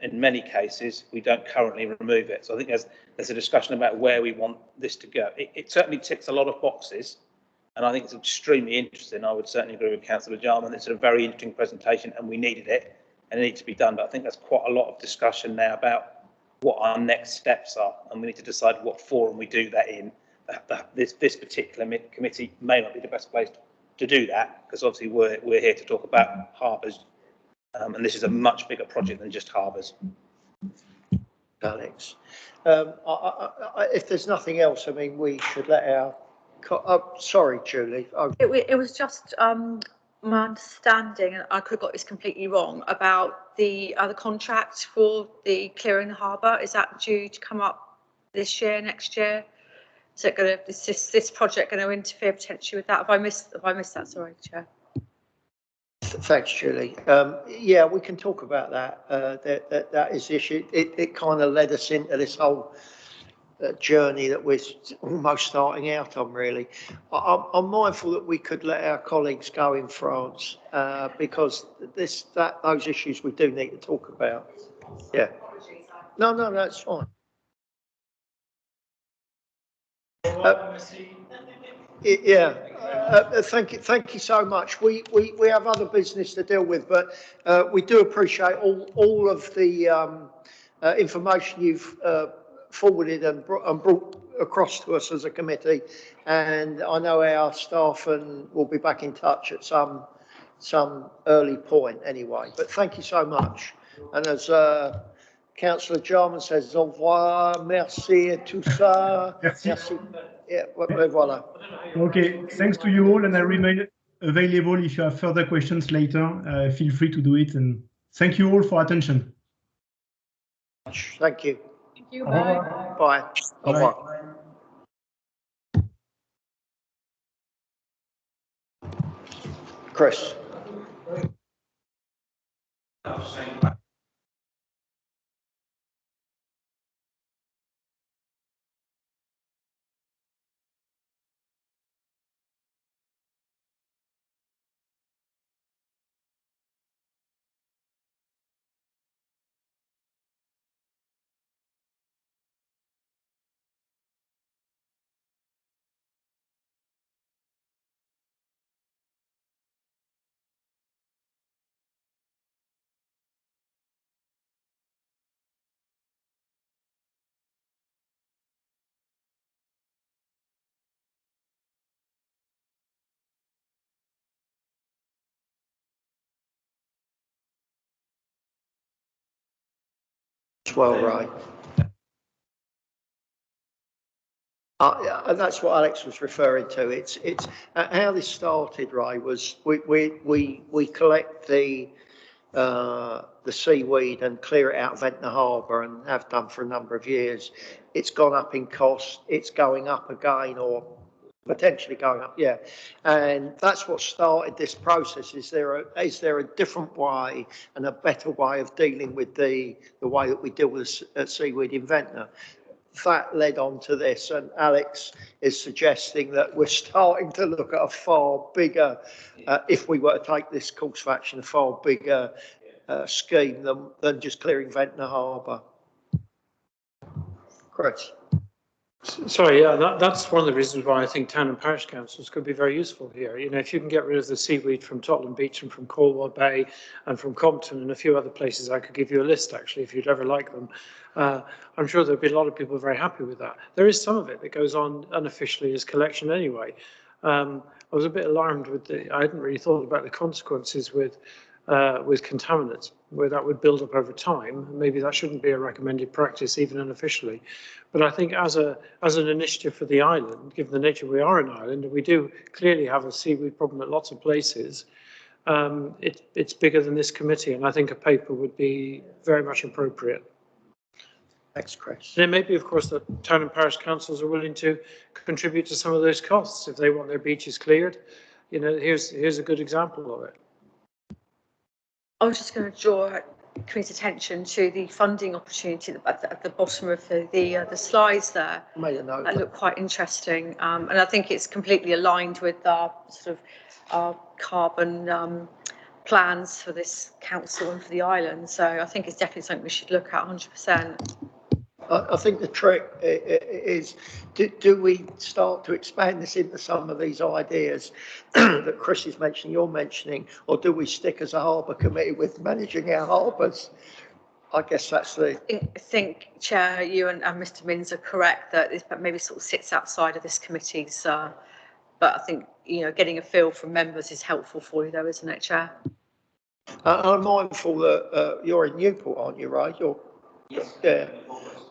In many cases, we don't currently remove it. So I think there's a discussion about where we want this to go. It certainly ticks a lot of boxes, and I think it's extremely interesting. I would certainly agree with Councillor Jarman. It's a very interesting presentation, and we needed it, and it needs to be done. But I think there's quite a lot of discussion now about what our next steps are, and we need to decide what forum we do that in. This particular committee may not be the best place to do that, because obviously we're here to talk about harbours, and this is a much bigger project than just harbours. Alex, if there's nothing else, I mean, we should let our. Sorry, Julie. It was just my understanding, and I could have got this completely wrong, about the other contract for the clearing the harbour. Is that due to come up this year, next year? Is this project going to interfere potentially with that? Have I missed that? Sorry, Chair. Thanks, Julie. Yeah, we can talk about that. That is the issue. It kind of led us into this whole journey that we're almost starting out on, really. I'm mindful that we could let our colleagues go in France because those issues we do need to talk about. Yeah. No, that's fine. Thank you so much. We have other business to deal with, but we do appreciate all of the information you've forwarded and brought across to us as a committee, and I know our staff will be back in touch at some early point anyway. But thank you so much, and as Councillor Jarman says, au revoir, merci et tout ça. Merci. Yeah, voilà. Okay, thanks to you all, and I remain available if you have further questions later. Feel free to do it, and thank you all for attention. Thank you. Thank you. Bye. Bye. Au revoir. Chris. Well, right. That's what Alex was referring to. It's how this started, Ray, was we collect the seaweed and clear it out of Ventnor Harbour, and have done for a number of years. It's gone up in cost. It's going up again, or potentially going up, yeah. And that's what started this process. Is there a different way and a better way of dealing with the way that we deal with seaweed in Ventnor? That led on to this, and Alex is suggesting that we're starting to look at a far bigger, if we were to take this course of action, a far bigger scheme than just clearing Ventnor Harbour. Chris. Sorry, yeah, that's one of the reasons why I think town and parish councils could be very useful here. You know, if you can get rid of the seaweed from Tottenham Beach and from Cornwall Bay and from Compton and a few other places, I could give you a list actually if you'd ever like them. I'm sure there'd be a lot of people very happy with that. There is some of it that goes on unofficially as collection anyway. I was a bit alarmed with I hadn't really thought about the consequences with with contaminants, where that would build up over time. Maybe that shouldn't be a recommended practice, even unofficially. But I think as an initiative for the island, given the nature we are an island, and we do clearly have a seaweed problem at lots of places, it's bigger than this committee, and I think a paper would be very much appropriate. Thanks, Chris. And it may be, of course, that town and parish councils are willing to contribute to some of those costs if they want their beaches cleared. You know, here's a good example of it. I was just going to draw committee's attention to the funding opportunity at the bottom of the slides there. Made a note. That looked quite interesting, and I think it's completely aligned with our sort of our carbon plans for this council and for the island. So I think it's definitely something we should look at 100%. I think the trick is, do we start to expand this into some of these ideas that Chris is mentioning, you're mentioning, or do we stick as a harbour committee with managing our harbours? I guess that's the... I think, Chair, you and Mr Minns are correct that this maybe sort of sits outside of this committee's, but I think, you know, getting a feel from members is helpful for you though, isn't it, Chair? I'm mindful that you're in Newport, aren't you, Ray? Yes. Yeah.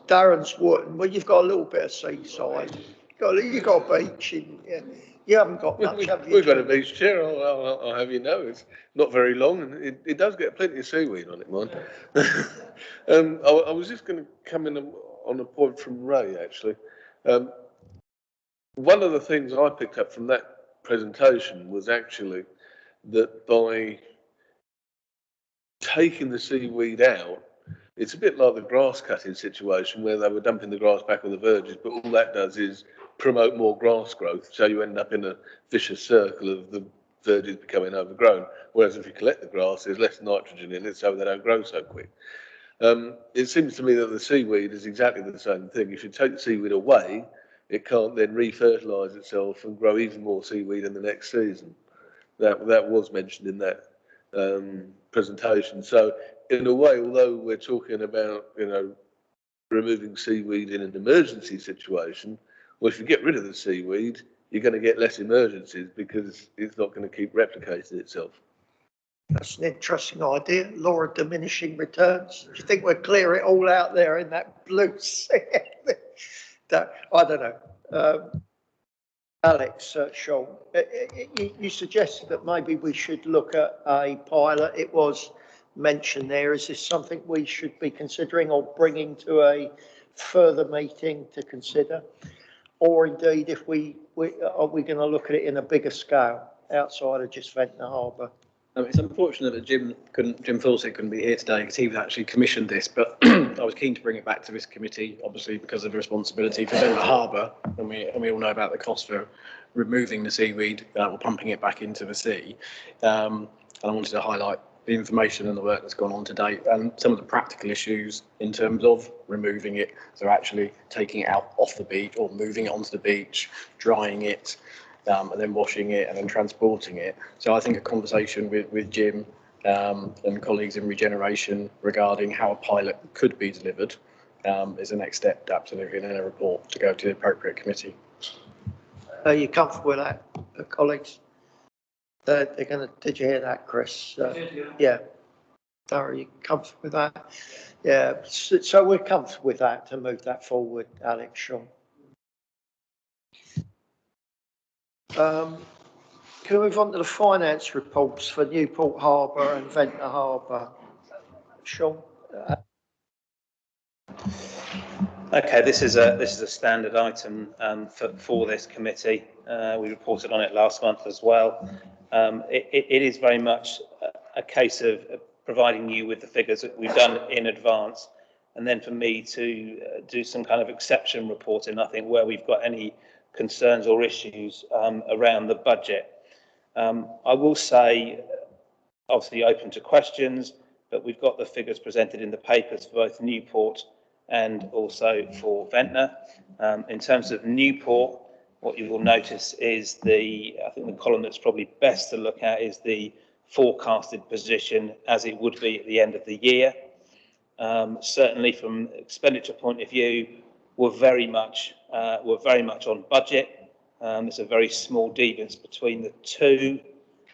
Darren's Wood. Well, you've got a little bit of seaside. You've got a beach. You haven't got much, have you? We've got a beach, Chair. I'll have you know, it's not very long, and it does get plenty of seaweed on it, mind. I was just going to come in on a point from Ray, actually. One of the things I picked up from that presentation was actually that by taking the seaweed out, it's a bit like the grass cutting situation where they were dumping the grass back on the verges, but all that does is promote more grass growth. So you end up in a vicious circle of the verges becoming overgrown. Whereas if you collect the grass, there's less nitrogen in it, so they don't grow so quick. It seems to me that the seaweed is exactly the same thing. If you take the seaweed away, it can't then refertilise itself and grow even more seaweed in the next season. That was mentioned in that presentation. So in a way, although we're talking about, you know, removing seaweed in an emergency situation, well, if you get rid of the seaweed, you're going to get less emergencies because it's not going to keep replicating itself. That's an interesting idea. Law of diminishing returns. Do you think we'll clear it all out there in that blue sea? I don't know. Alex, Sean, you suggested that maybe we should look at a pilot. It was mentioned there. Is this something we should be considering or bringing to a further meeting to consider? Or indeed, if are we going to look at it in a bigger scale outside of just Ventnor Harbour? It's unfortunate that Jim Fawcett couldn't be here today because he was actually commissioned this, but I was keen to bring it back to this committee, obviously because of the responsibility for Ventnor Harbour, and we all know about the cost for removing the seaweed or pumping it back into the sea. And I wanted to highlight the information and the work that's gone on to date and some of the practical issues in terms of removing it. So actually taking it out off the beach or moving it onto the beach, drying it, and then washing it and then transporting it. So I think a conversation with Jim and colleagues in regeneration regarding how a pilot could be delivered is the next step, absolutely, in a report to go to the appropriate committee. Are you comfortable with that, colleagues? They're going to. Did you hear that, Chris? Yeah. Are you comfortable with that? Yeah. So we're comfortable with that to move that forward, Alex, Sean. Can we move on to the finance reports for Newport Harbour and Ventnor Harbour? Sean? Okay, this is a standard item for this committee. We reported on it last month as well. It is very much a case of providing you with the figures that we've done in advance, and then for me to do some kind of exception reporting, I think, where we've got any concerns or issues around the budget. I will say, obviously open to questions, but we've got the figures presented in the papers for both Newport and also for Ventnor. In terms of Newport, what you will notice is I think the column that's probably best to look at is the forecasted position as it would be at the end of the year. Certainly from expenditure point of view, we're very much on budget. There's a very small difference between the two.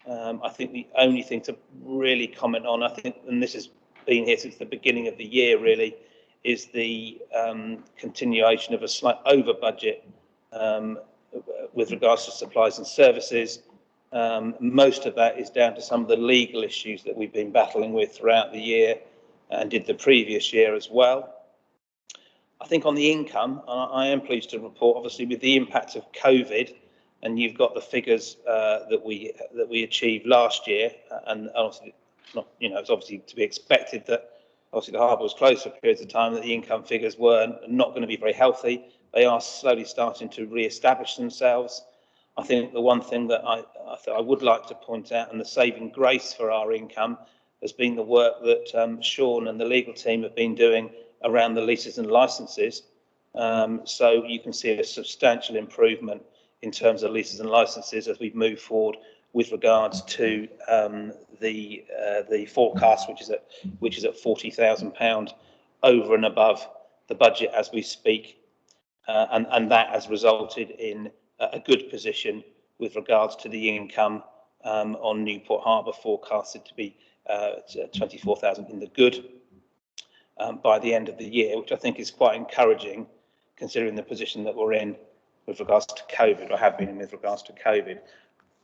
I think the only thing to really comment on, I think, and this has been here since the beginning of the year really, is the continuation of a slight over budget with regards to supplies and services. Most of that is down to some of the legal issues that we've been battling with throughout the year and did the previous year as well. I think on the income, I am pleased to report, obviously, with the impact of COVID, and you've got the figures that we achieved last year, and obviously, not, you know, it's obviously to be expected that obviously the harbour was closed for periods of time, that the income figures were not going to be very healthy. They are slowly starting to re-establish themselves. I think the one thing that I would like to point out, and the saving grace for our income, has been the work that Sean and the legal team have been doing around the leases and licenses. So you can see a substantial improvement in terms of leases and licenses as we move forward with regards to the forecast, which is at £40,000 over and above the budget as we speak, and that has resulted in a good position with regards to the income on Newport Harbour, forecasted to be 24,000 in the good by the end of the year, which I think is quite encouraging considering the position that we're in with regards to COVID, or have been in with regards to COVID.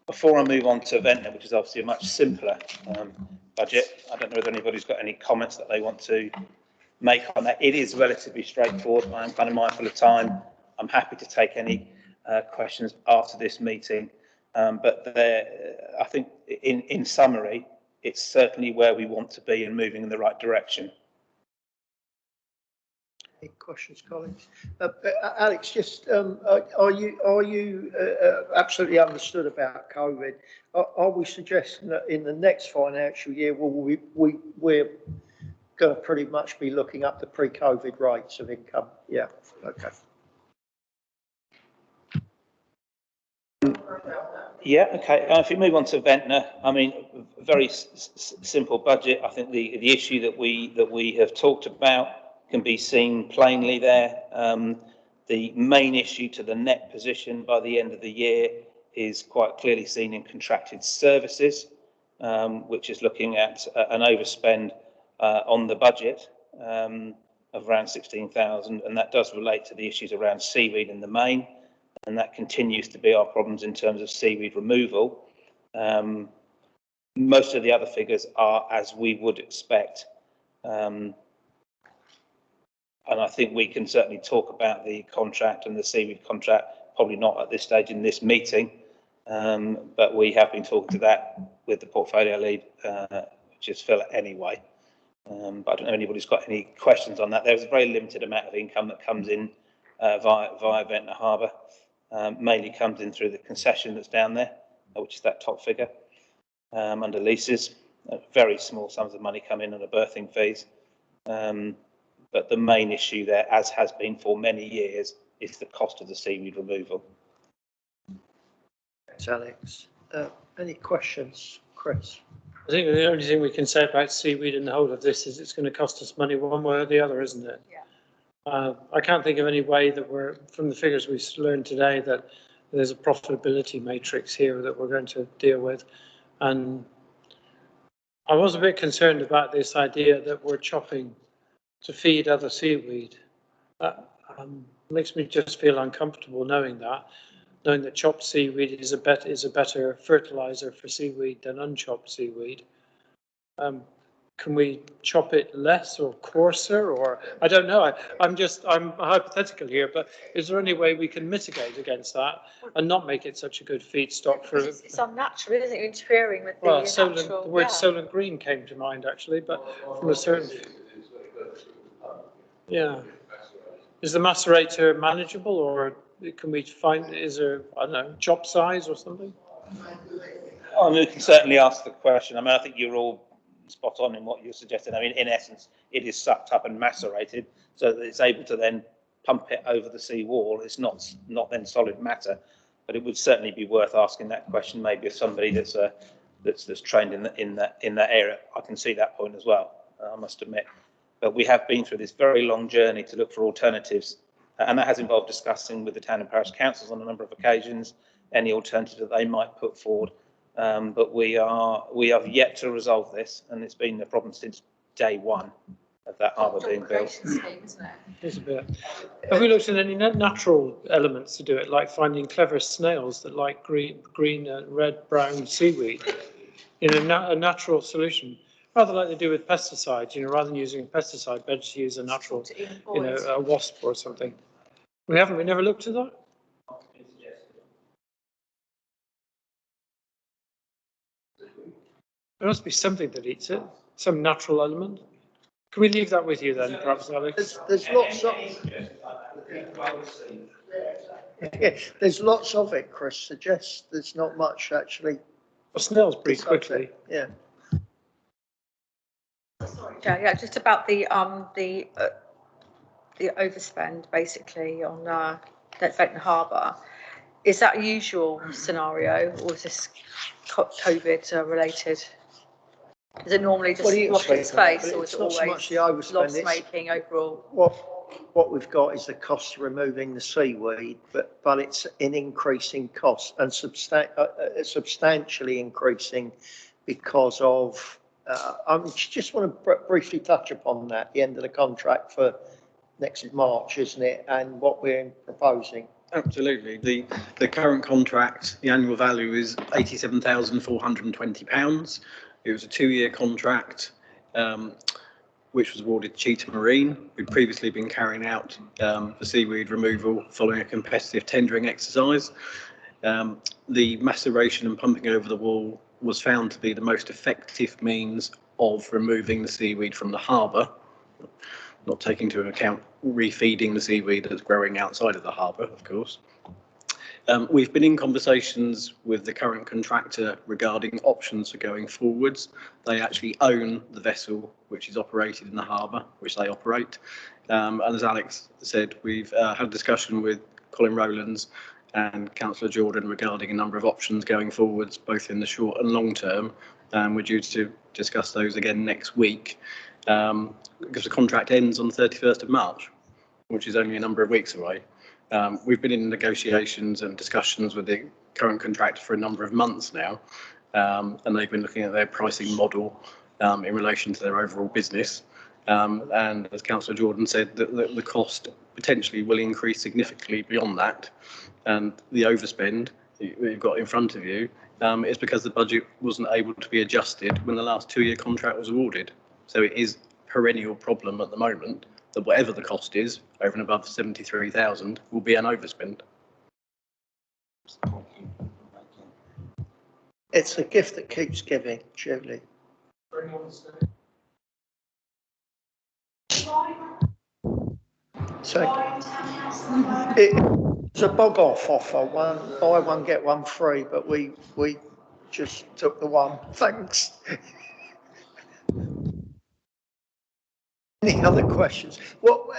Before I move on to Ventnor, which is obviously a much simpler budget, I don't know whether anybody's got any comments that they want to make on that. It is relatively straightforward. I'm kind of mindful of time. I'm happy to take any questions after this meeting, but I think in summary, it's certainly where we want to be and moving in the right direction. Any questions, colleagues? Alex, just are you absolutely understood about COVID? Are we suggesting that in the next financial year, we're going to pretty much be looking up the pre-COVID rates of income? Yeah. Okay. Yeah, okay. If we move on to Ventnor, I mean, very simple budget. I think the issue that we have talked about can be seen plainly there. The main issue to the net position by the end of the year is quite clearly seen in contracted services, which is looking at an overspend on the budget of around 16,000, and that does relate to the issues around seaweed in the main, and that continues to be our problems in terms of seaweed removal. Most of the other figures are as we would expect. And I think we can certainly talk about the contract and the seaweed contract, probably not at this stage in this meeting, but we have been talking to that with the portfolio lead, which is Phil anyway. But I don't know if anybody's got any questions on that. There's a very limited amount of income that comes in via Ventnor Harbour, mainly comes in through the concession that's down there, which is that top figure under leases. Very small sums of money come in on the berthing fees. But the main issue there, as has been for many years, is the cost of the seaweed removal. Thanks, Alex. Any questions, Chris? I think the only thing we can say about seaweed and the whole of this is it's going to cost us money one way or the other, isn't it? Yeah. I can't think of any way that we're, from the figures we learned today, that there's a profitability matrix here that we're going to deal with. And I was a bit concerned about this idea that we're chopping to feed other seaweed. Makes me just feel uncomfortable knowing that chopped seaweed is a better fertilizer for seaweed than unchopped seaweed. Can we chop it less or coarser, or I don't know. I'm hypothetical here, but is there any way we can mitigate against that and not make it such a good feedstock for? It's unnatural, isn't it? Interfering with the natural. The word Solent Green came to mind actually, but from a certain. Yeah. Is the macerator manageable, or can we find, is there, I don't know, chop size or something? I mean, we can certainly ask the question. I mean, I think you're all spot on in what you're suggesting. I mean, in essence, it is sucked up and macerated so that it's able to then pump it over the sea wall. It's not then solid matter, but it would certainly be worth asking that question maybe of somebody that's trained in that area. I can see that point as well, I must admit. But we have been through this very long journey to look for alternatives, and that has involved discussing with the town and parish councils on a number of occasions any alternative that they might put forward. but we have yet to resolve this, and it's been a problem since day one of that harbour being built. Scheme, isn't it? It's a bit. Have we looked at any natural elements to do it, like finding clever snails that like green and red, brown seaweed? A natural solution, rather like they do with pesticides. Rather than using a pesticide, better to use a natural, a wasp or something. We never looked at that. There must be something that eats it, some natural element. Can we leave that with you then, perhaps, Alex? There's lots of. Yeah, there's lots of it, Chris. Suggests there's not much actually. Well, snails breed quickly. Yeah. Yeah, just about the overspend basically on Ventnor Harbour. Is that a usual scenario, or is this COVID related? Is it normally just rocket space, or is it always loss making overall? What we've got is the cost of removing the seaweed, but it's an increasing cost and substantially increasing because of. I just want to briefly touch upon that. The end of the contract for next March, isn't it? And what we're proposing. Absolutely. The current contract, the annual value is £87,420. It was a 2-year contract, which was awarded to Cheetah Marine, who'd previously been carrying out the seaweed removal following a competitive tendering exercise. The maceration and pumping over the wall was found to be the most effective means of removing the seaweed from the harbour, not taking into account refeeding the seaweed that's growing outside of the harbour, of course. We've been in conversations with the current contractor regarding options for going forwards. They actually own the vessel which is operated in the harbour, which they operate. And as Alex said, we've had a discussion with Colin Rowlands and Councillor Jordan regarding a number of options going forwards, both in the short and long term. We're due to discuss those again next week, because the contract ends on the 31st of March, which is only a number of weeks away. We've been in negotiations and discussions with the current contractor for a number of months now, and they've been looking at their pricing model in relation to their overall business. And as Councillor Jordan said, the cost potentially will increase significantly beyond that. And the overspend that you've got in front of you is because the budget wasn't able to be adjusted when the last 2-year contract was awarded. So it is a perennial problem at the moment that whatever the cost is, over and above 73,000, will be an overspend. It's a gift that keeps giving, Julie. So it's a bog off offer, buy one get one free, but we just took the one. Thanks. Any other questions? What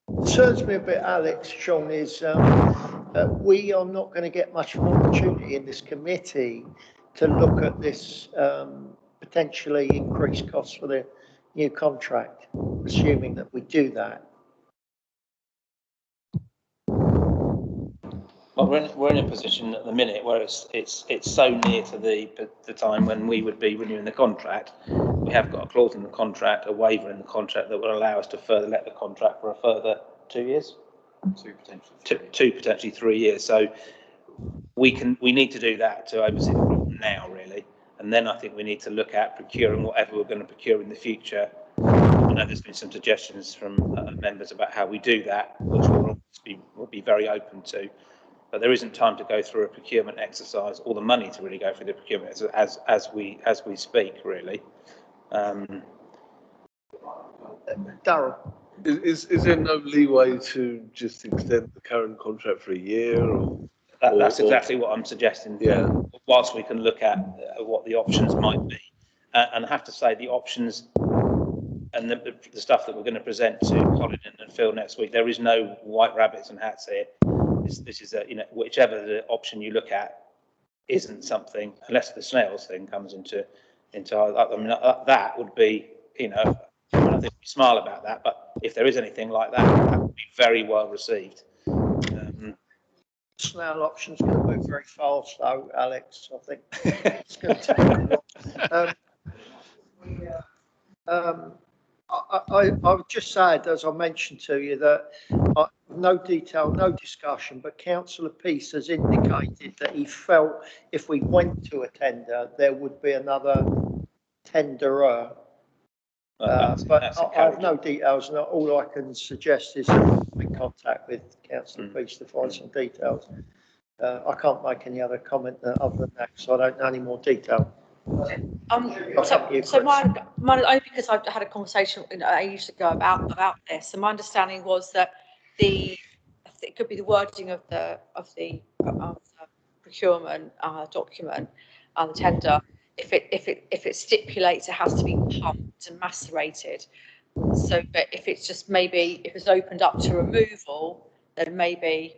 concerns me a bit, Alex, Sean, is we are not going to get much of an opportunity in this committee to look at this potentially increased costs for the new contract, assuming that we do that. Well, we're in a position at the minute where it's so near to the time when we would be renewing the contract. We have got a clause in the contract, a waiver in the contract that will allow us to further let the contract for a further 2 years, two potentially 3 years. So we need to do that to oversee the problem now, really, and then I think we need to look at procuring whatever we're going to procure in the future. I know there's been some suggestions from members about how we do that, which we'll be very open to. But there isn't time to go through a procurement exercise, or the money to really go through the procurement as we speak, really. Darryl. Is there no leeway to just extend the current contract for a year? That's exactly what I'm suggesting. Yeah. Whilst we can look at what the options might be, and I have to say the options and the stuff that we're going to present to Colin and Phil next week, there is no white rabbits and hats here. This is whichever the option you look at isn't something, unless the snails thing comes into that would be, I think we smile about that, but if there is anything like that, that would be very well received. Snail option's going to move very fast, though, Alex. I think it's going to take a lot. I would just say, as I mentioned to you, that no detail, no discussion, but Councillor Peace has indicated that he felt if we went to a tender, there would be another tenderer. But I have no details, and all I can suggest is make contact with Councillor Peace to find some details. I can't make any other comment other than that, so I don't know any more detail. So my only because I had a conversation ages ago about this, and my understanding was that it could be the wording of the procurement document, the tender. If it stipulates it has to be pumped and macerated, so but if it's just maybe if it's opened up to removal, then maybe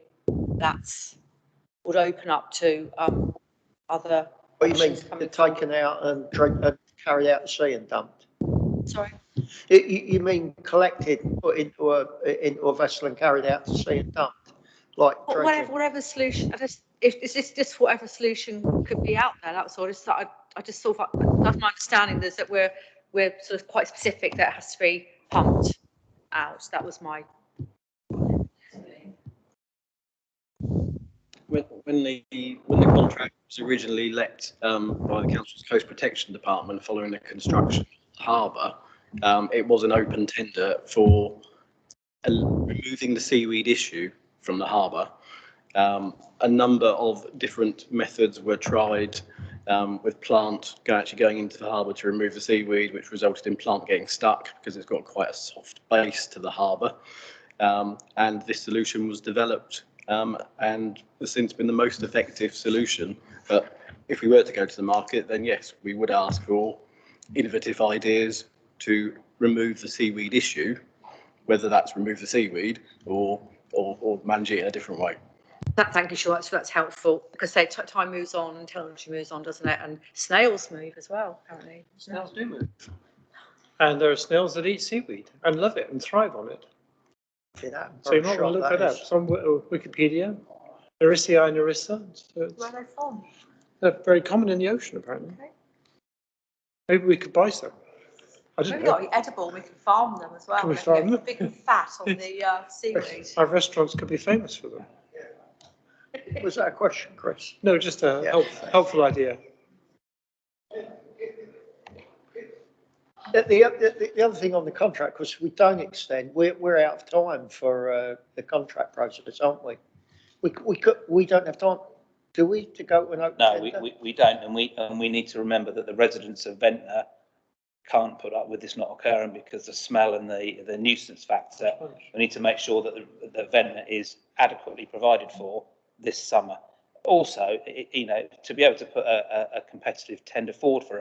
that's would open up to other. What do you mean, taken out and carried out to sea and dumped? Sorry? You mean collected, put into a vessel and carried out to sea and dumped? Like whatever solution, it's just whatever solution could be out there. That's all. I just thought that's my understanding is that we're sort of quite specific that it has to be pumped out. That was my. When the contract was originally let by the Council's Coast Protection Department following the construction of the harbour, it was an open tender for removing the seaweed issue from the harbour. A number of different methods were tried with plant actually going into the harbour to remove the seaweed, which resulted in plant getting stuck because it's got quite a soft base to the harbour. And this solution was developed and has since been the most effective solution. But if we were to go to the market, then yes, we would ask for innovative ideas to remove the seaweed issue, whether that's remove the seaweed or manage it in a different way. Thank you, sure. That's helpful because time moves on and technology moves on, doesn't it? And snails move as well, apparently. Snails do move. And there are snails that eat seaweed and love it and thrive on it. So you might want to look that up. It's on Wikipedia. Nerissa nerissa. Where are they from? They're very common in the ocean, apparently. Okay. Maybe we could buy some. I didn't know. Maybe not edible. We can farm them as well. Can we farm them? Big and fat on the seaweed. Our restaurants could be famous for them. Was that a question, Chris? No, just a helpful idea. The other thing on the contract was we don't extend. We're out of time for the contract process, aren't we? We don't have time, do we, to go to an open tender? No, we don't, and we need to remember that the residents of Ventra can't put up with this not occurring because the smell and the nuisance factor. We need to make sure that the Ventra is adequately provided for this summer. Also, to be able to put a competitive tender forward for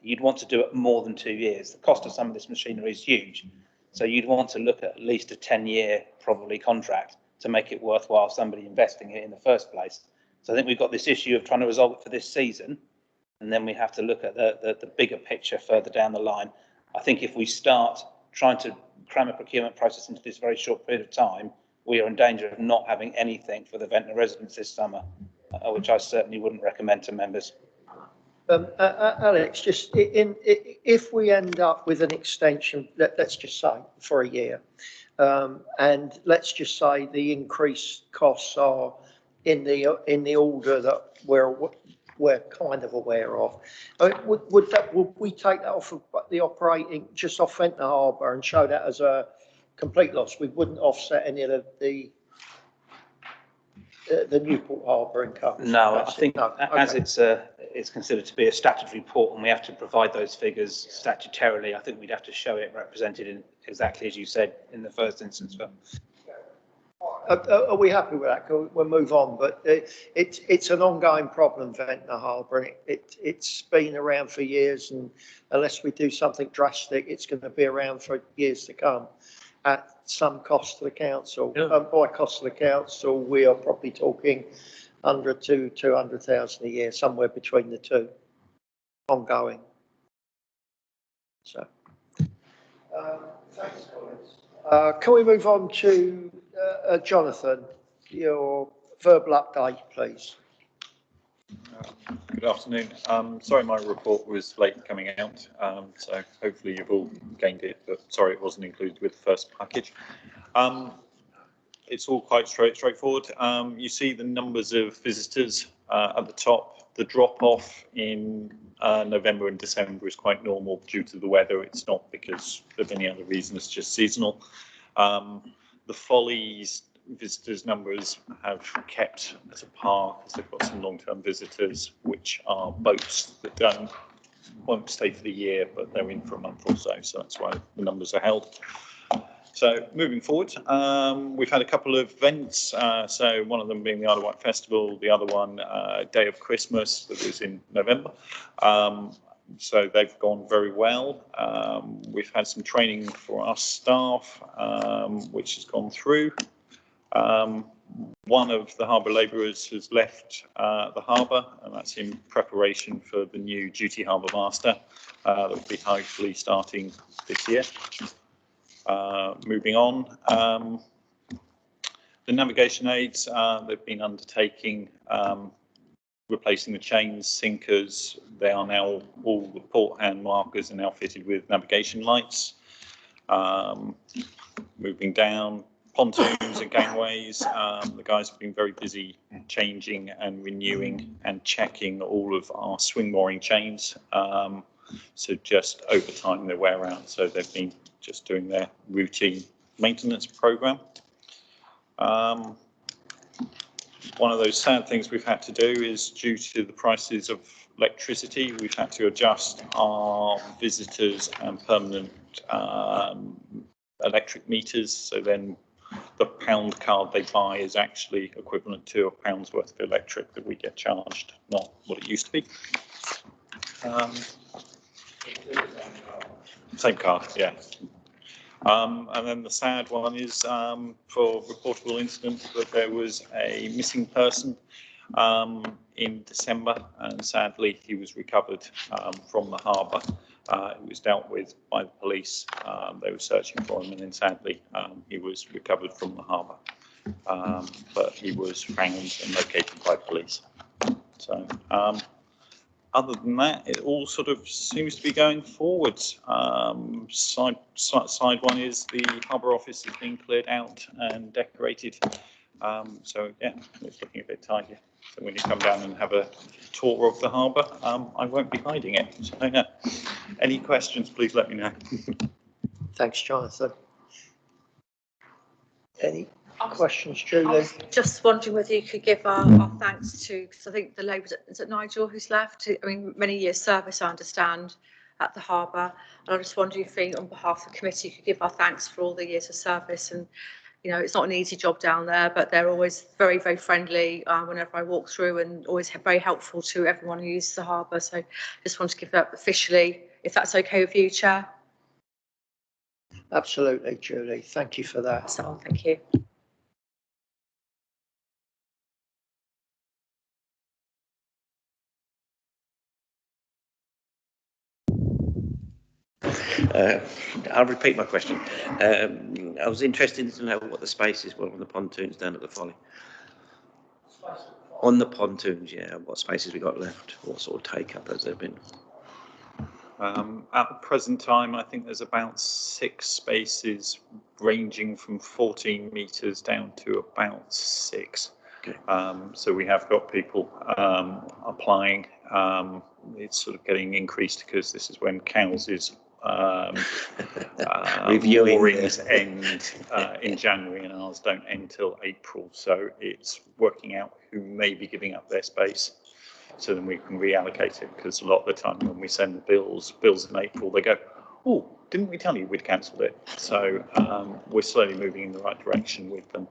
you'd want to do it more than 2 years. The cost of some of this machinery is huge. So you'd want to look at least a 10-year probably contract to make it worthwhile somebody investing it in the first place. So I think we've got this issue of trying to resolve it for this season, and then we have to look at the bigger picture further down the line. I think if we start trying to cram a procurement process into this very short period of time, we are in danger of not having anything for the Ventnor residents this summer, which I certainly wouldn't recommend to members. Alex, just if we end up with an extension, let's just say for a year, and let's just say the increased costs are in the order that we're kind of aware of, would we take that off of the operating, just off Ventnor Harbour, and show that as a complete loss? We wouldn't offset any of the Newport Harbour income. No, I think as it's considered to be a statutory report and we have to provide those figures statutorily, I think we'd have to show it represented in exactly as you said in the first instance. Are we happy with that? We'll move on, but it's an ongoing problem, Ventnor Harbour, and it's been around for years, and unless we do something drastic, it's going to be around for years to come at some cost to the council. Yeah. By cost to the council, we are probably talking 100 to 200,000 a year, somewhere between the two, ongoing. So, thanks, Collins. Can we move on to Jonathan, your verbal update, please. Good afternoon. Sorry my report was late coming out, so hopefully you've all gained it, but sorry it wasn't included with the first package. It's all quite straightforward. You see the numbers of visitors at the top. The drop-off in November and December is quite normal due to the weather. It's not because of any other reason, it's just seasonal. The Follies visitors numbers have kept at a par because they've got some long-term visitors, which are boats that won't stay for the year, but they're in for a month or so. So that's why the numbers are held. So moving forward, we've had a couple of events. So one of them being the Isle of Wight Festival, the other one, Day of Christmas, that was in November. So they've gone very well. We've had some training for our staff, which has gone through. One of the harbour labourers has left the harbour, and that's in preparation for the new duty harbour master that will be hopefully starting this year. Moving on, the navigation aids, they've been undertaking replacing the chains, sinkers. They are now, all the port hand markers are now fitted with navigation lights. Moving down, pontoons and gangways, the guys have been very busy changing and renewing and checking all of our swing mooring chains. So just over time they wear out, so they've been just doing their routine maintenance program. One of those sad things we've had to do is, due to the prices of electricity, we've had to adjust our visitors and permanent electric meters. So then the pound card they buy is actually equivalent to a pound's worth of electric that we get charged, not what it used to be. Same card, yeah. And then the sad one is for reportable incidents, that there was a missing person in December, and sadly he was recovered from the harbour. It was dealt with by the police. They were searching for him, and then sadly he was recovered from the harbour. But he was found and located by police. So other than that, it all sort of seems to be going forwards. Side one is the harbour office has been cleared out and decorated. So yeah, it's looking a bit tidy. So when you come down and have a tour of the harbour, I won't be hiding it. So yeah. Any questions, please let me know. Thanks, Jonathan. Any questions, Julie? I was just wondering whether you could give our thanks to, because I think the Labour, is it Nigel who's left? I mean, many years service, I understand, at the harbour. And I just wonder if you, on behalf of the committee, could give our thanks for all the years of service. And, you know, it's not an easy job down there, but they're always very, very friendly whenever I walk through, and always very helpful to everyone who uses the harbour. So just want to give that officially, if that's okay with you, Chair. Absolutely, Julie. Thank you for that. So, thank you. I'll repeat my question. I was interested to know what the spaces were on the pontoons down at the Folly. On the pontoons, yeah. What spaces we got left? What sort of take up has there been? At the present time, I think there's about 6 spaces ranging from 14 metres down to about 6. Okay. So we have got people applying. It's sort of getting increased because this is when Cowes' moorings end in January, and ours don't end till April. So it's working out who may be giving up their space, so then we can reallocate it, because a lot of the time when we send the bills in April, they go, oh, didn't we tell you we'd cancelled it? So we're slowly moving in the right direction with them.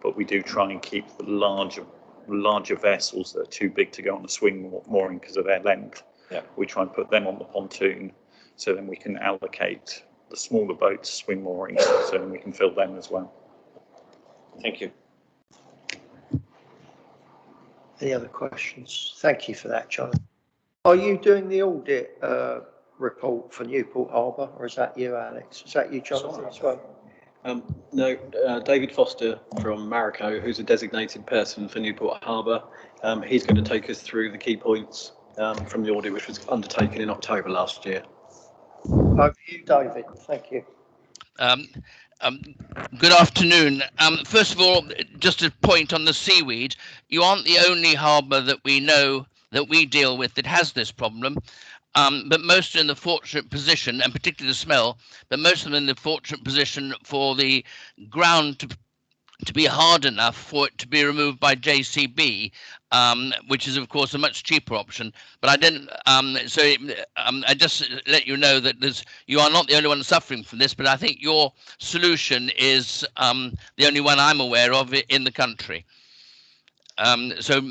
But we do try and keep the larger vessels that are too big to go on a swing mooring because of their length. Yeah. We try and put them on the pontoon, so then we can allocate the smaller boats swing moorings, so then we can fill them as well. Thank you. Any other questions? Thank you for that, John. Are you doing the audit report for Newport Harbour, or is that you, Alex? Is that you, Jonathan, as well? No, David Foster from Marico, who's a designated person for Newport Harbour. He's going to take us through the key points from the audit, which was undertaken in October last year. Over to you, David. Thank you. Good afternoon. First of all, just a point on the seaweed. You aren't the only harbour that we know that we deal with that has this problem. But most are in the fortunate position, and particularly the smell, but most of them in the fortunate position for the ground to be hard enough for it to be removed by JCB, which is of course a much cheaper option. But I didn't. I just let you know that you are not the only one suffering from this. But I think your solution is the only one I'm aware of in the country. So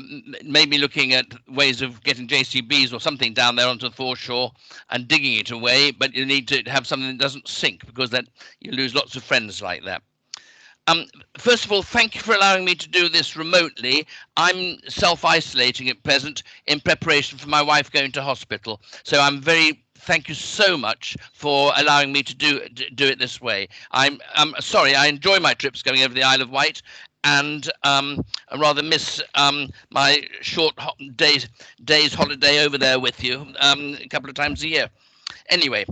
maybe looking at ways of getting JCBs or something down there onto the foreshore and digging it away, but you need to have something that doesn't sink, because that you lose lots of friends like that. First of all, thank you for allowing me to do this remotely. I'm self-isolating at present in preparation for my wife going to hospital. So thank you so much for allowing me to do it this way. I'm sorry, I enjoy my trips going over the Isle of Wight, and I rather miss my short days holiday over there with you a couple of times a year. Anyway,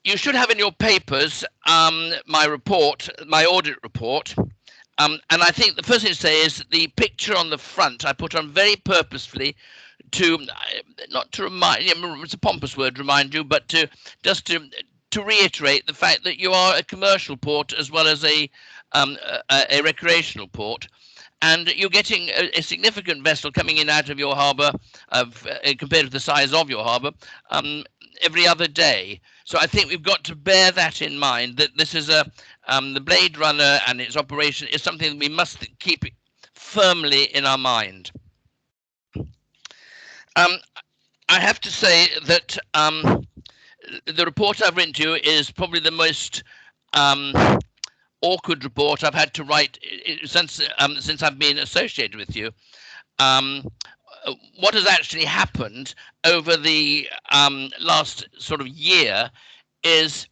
you should have in your papers my report, my audit report. And I think the first thing to say is that the picture on the front I put on very purposefully to, not to remind, it's a pompous word, remind you, but to reiterate the fact that you are a commercial port as well as a recreational port, and you're getting a significant vessel coming in out of your harbour, compared to the size of your harbour, every other day. So I think we've got to bear that in mind, that this is the Blade Runner and its operation is something that we must keep firmly in our mind. I have to say that the report I've written to you is probably the most awkward report I've had to write since I've been associated with you. What has actually happened over the last sort of year is,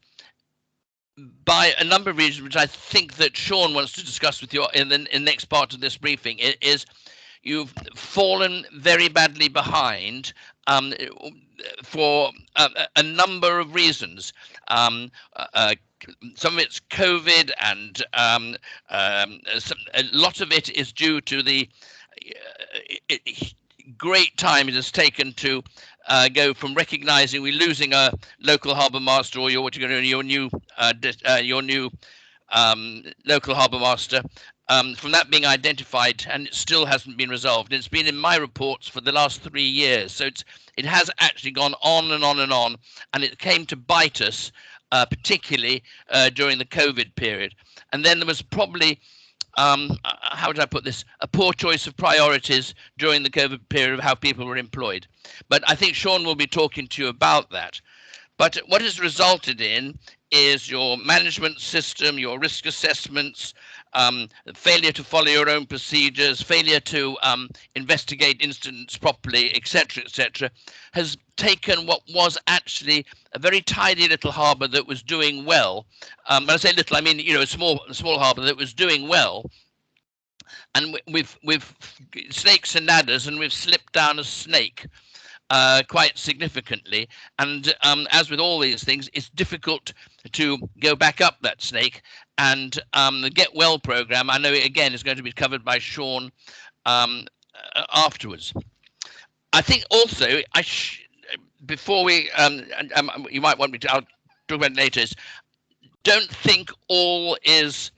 by a number of reasons, which I think that Sean wants to discuss with you in the next part of this briefing, is you've fallen very badly behind for a number of reasons. Some of it's COVID, and a lot of it is due to the great time it has taken to go from recognizing we're losing a local harbour master, or your new local harbour master, from that being identified, and it still hasn't been resolved. And it's been in my reports for the last 3 years, so it has actually gone on and on and on, and it came to bite us, particularly during the COVID period. And then there was probably, how would I put this, a poor choice of priorities during the COVID period of how people were employed. But I think Sean will be talking to you about that. But what has resulted in is your management system, your risk assessments, failure to follow your own procedures, failure to investigate incidents properly, etc., has taken what was actually a very tidy little harbour that was doing well. When I say little, I mean, a small harbour that was doing well, and with snakes and ladders, and we've slipped down a snake quite significantly. And as with all these things, it's difficult to go back up that snake. And the Get Well program, I know, again, is going to be covered by Sean afterwards. I think also, before we, you might want me to, I'll talk about it later, is don't think all is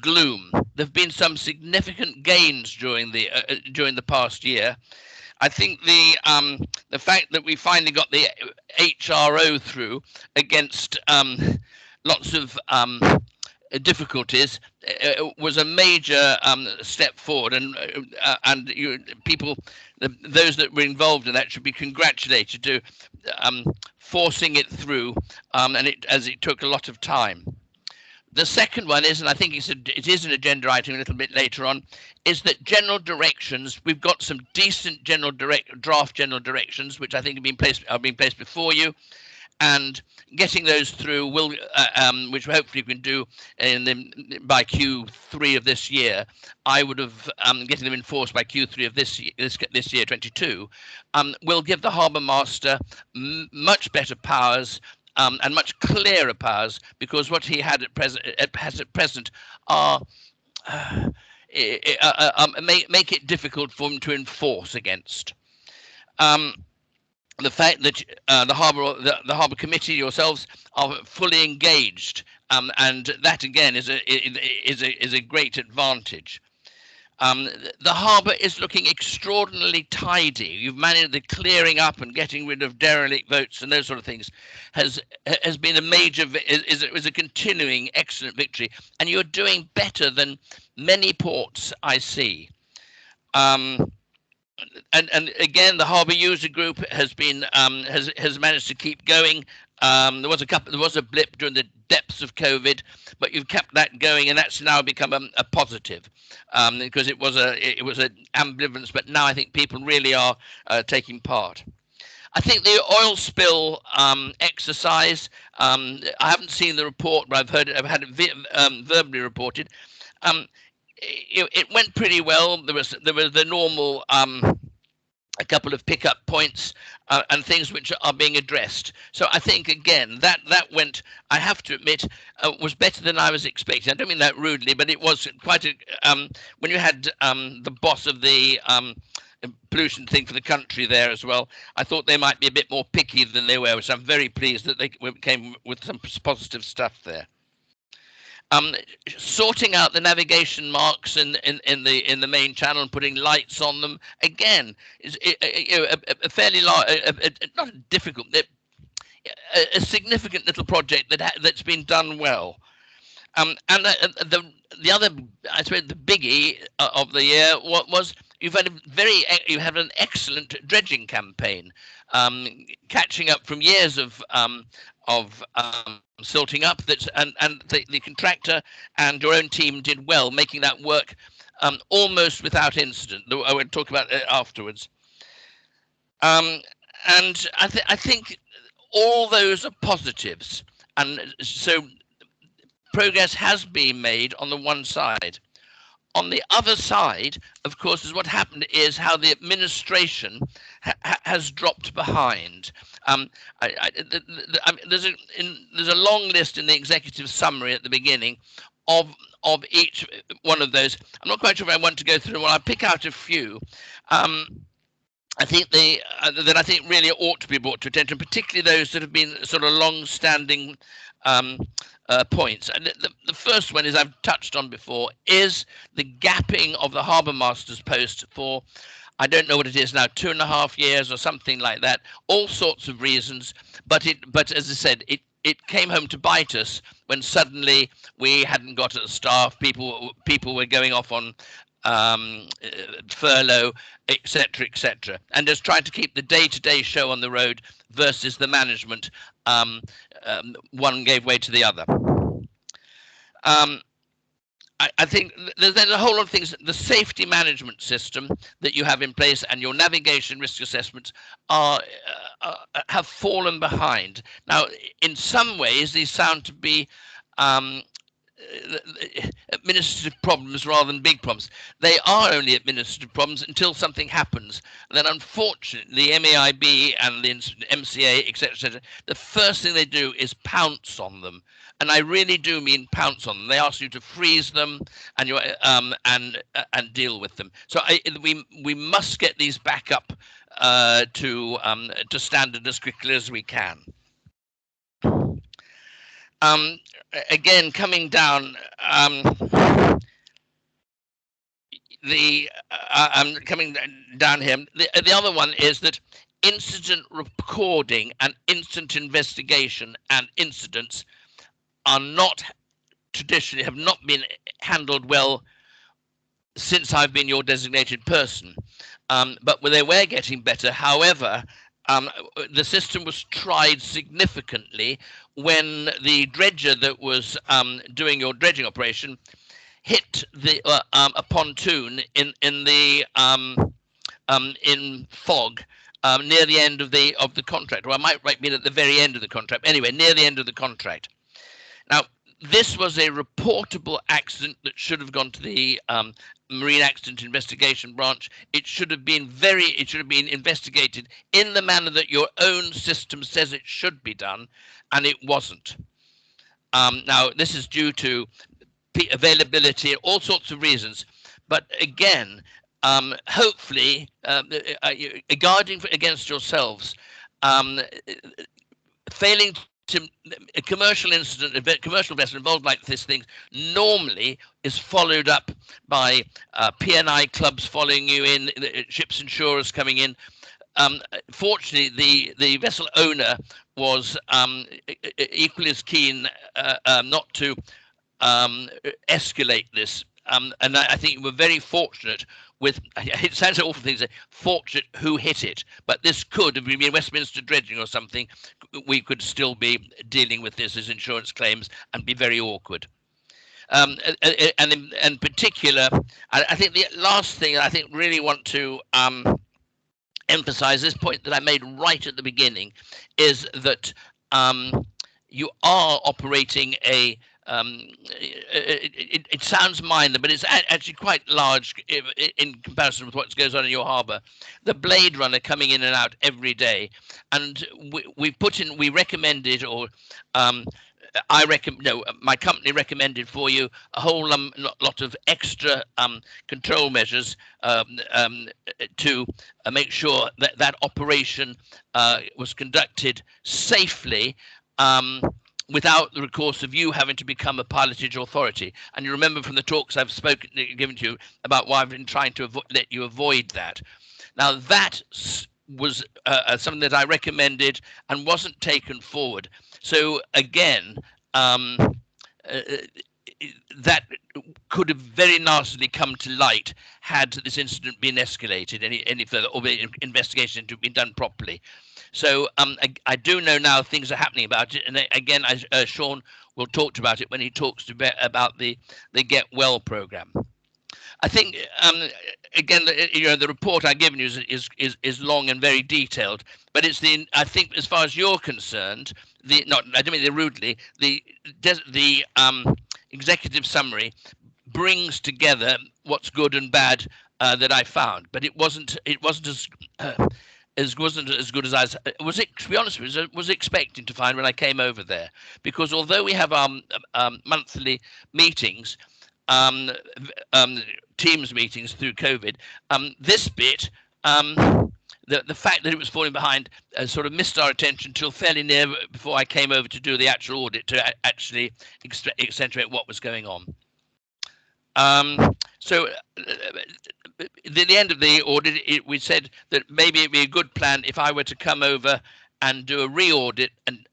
gloom. There have been some significant gains during the past year. I think the fact that we finally got the HRO through against lots of difficulties was a major step forward, and people, those that were involved in that, should be congratulated to forcing it through, as it took a lot of time. The second one is, and I think it is an agenda item a little bit later on, is that general directions. We've got some decent draft general directions, which I think have been placed before you, and getting those through will, which hopefully we can do by Q3 of this year. I would have getting them enforced by Q3 of this year, 22, will give the harbour master much better powers and much clearer powers, because what he had at present are make it difficult for him to enforce against. The fact that the harbour committee, yourselves, are fully engaged, and that again is a great advantage. The harbour is looking extraordinarily tidy. You've managed the clearing up and getting rid of derelict boats and those sort of things has been a major, is a continuing excellent victory, and you're doing better than many ports I see. And again, the harbour user group has been has managed to keep going. There was a blip during the depths of COVID, but you've kept that going, and that's now become a positive, because it was an ambivalence, but now I think people really are taking part. I think the oil spill exercise, I haven't seen the report, but I've had it verbally reported. It went pretty well. There was the normal a couple of pickup points and things which are being addressed. So I think again that went, I have to admit, was better than I was expecting. I don't mean that rudely, but it was quite a when you had the boss of the pollution thing for the country there as well, I thought they might be a bit more picky than they were, which I'm very pleased that they came with some positive stuff there. Sorting out the navigation marks in the main channel and putting lights on them again is a fairly large, not a difficult, a significant little project that's been done well. And the other, I suppose, the biggie of the year was you have an excellent dredging campaign, catching up from years of silting up, and the contractor and your own team did well, making that work almost without incident. I will talk about it afterwards. And I think all those are positives, and so progress has been made on the one side. On the other side, of course, is what happened is how the administration has dropped behind. There's a long list in the executive summary at the beginning of each one of those. I'm not quite sure if I want to go through them. Well, I'll pick out a few. I think that I think really ought to be brought to attention, particularly those that have been sort of long-standing points. And the first one, is I've touched on before, is the gapping of the harbour master's post for, I don't know what it is now, 2.5 years or something like that, all sorts of reasons. But as I said, it came home to bite us when suddenly we hadn't got a staff, people were going off on furlough, etc., and just trying to keep the day-to-day show on the road versus the management. One gave way to the other. I think there's a whole lot of things. The safety management system that you have in place and your navigation risk assessments have fallen behind. Now, in some ways, these sound to be administrative problems rather than big problems. They are only administrative problems until something happens. And then unfortunately, the MAIB and the MCA, etc., the first thing they do is pounce on them. And I really do mean pounce on them. They ask you to freeze them and you and deal with them. So we must get these back up to standard as quickly as we can. Again, coming down, coming down here. The other one is that incident recording and incident investigation and incidents are not traditionally, have not been handled well since I've been your designated person, but they were getting better. However, the system was tried significantly when the dredger that was doing your dredging operation hit a pontoon in fog near the end of the contract, or I might be at the very end of the contract. Anyway, near the end of the contract. Now, this was a reportable accident that should have gone to the Marine Accident Investigation Branch. It should have been investigated in the manner that your own system says it should be done, and it wasn't. Now, this is due to availability, all sorts of reasons. But again, hopefully, guarding against yourselves, failing to a commercial incident, a commercial vessel involved like this thing normally is followed up by P&I clubs following you in, ships insurers coming in. Fortunately, the vessel owner was equally as keen not to escalate this. And I think we were very fortunate with, it sounds like awful things, fortunate who hit it, but this could have been Westminster Dredging or something. We could still be dealing with this as insurance claims and be very awkward. And in particular, I think the last thing I think really want to emphasize, this point that I made right at the beginning, is that you are operating a it sounds minor, but it's actually quite large in comparison with what goes on in your harbour. The Blade Runner coming in and out every day, and we recommended, or my company recommended for you a whole lot of extra control measures to make sure that that operation was conducted safely, without the recourse of you having to become a pilotage authority. And you remember from the talks I've given to you about why I've been trying to let you avoid that. Now, that was something that I recommended and wasn't taken forward. So again, that could have very nastily come to light had this incident been escalated any further, or the investigation to be done properly. So I do know now things are happening about it, and again, Sean will talk about it when he talks about the Get Well program. I think again, the report I've given you is long and very detailed, but it's I think as far as you're concerned, I don't mean it rudely, the executive summary brings together what's good and bad that I found, but it wasn't as good as I was, to be honest with you, was expecting to find when I came over there. Because although we have our monthly meetings, Teams meetings through COVID, this bit, the fact that it was falling behind sort of missed our attention until fairly near before I came over to do the actual audit to actually accentuate what was going on. So at the end of the audit, we said that maybe it'd be a good plan if I were to come over and do a re-audit, and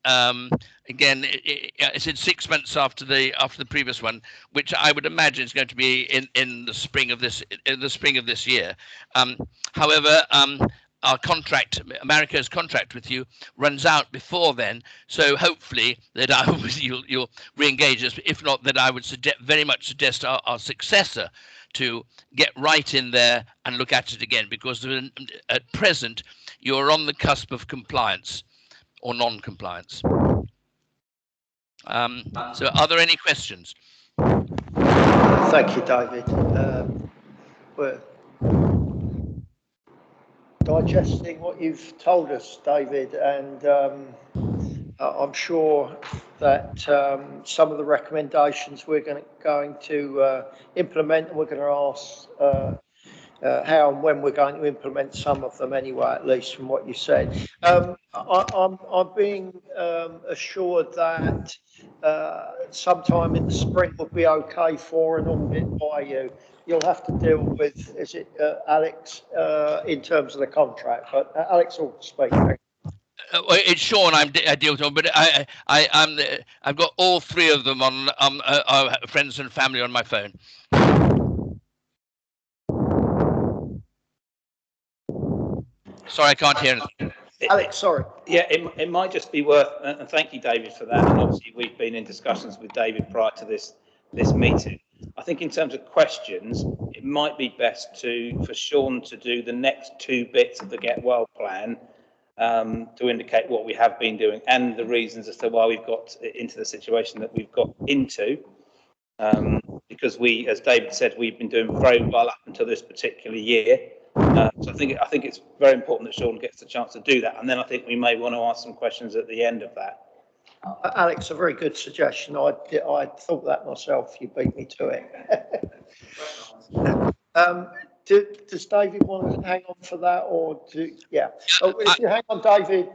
again, it's in 6 months after the previous one, which I would imagine is going to be in the spring of this year. However, our contract, America's contract with you, runs out before then, so hopefully that you'll re-engage us. If not, that I would very much suggest our successor to get right in there and look at it again, because at present you're on the cusp of compliance or non-compliance. So are there any questions? Thank you, David. We're digesting what you've told us, David, and I'm sure that some of the recommendations we're going to implement, and we're going to ask how and when we're going to implement some of them anyway, at least from what you said. I'm being assured that sometime in the spring will be okay for an audit by you. You'll have to deal with, is it Alex, in terms of the contract, but Alex will speak. It's Sean I deal with, but I've got all three of them on friends and family on my phone. Sorry, I can't hear anything. Alex, sorry. Yeah, it might just be worth, and thank you, David, for that. And obviously, we've been in discussions with David prior to this meeting. I think in terms of questions, it might be best for Sean to do the next 2 bits of the Get Well plan to indicate what we have been doing and the reasons as to why we've got into the situation that we've got into. Because we, as David said, we've been doing very well up until this particular year. So I think it's very important that Sean gets the chance to do that, and then I think we may want to ask some questions at the end of that. Alex, a very good suggestion. I thought that myself. You beat me to it. Does David want to hang on for that, or yeah? Oh, if you hang on, David,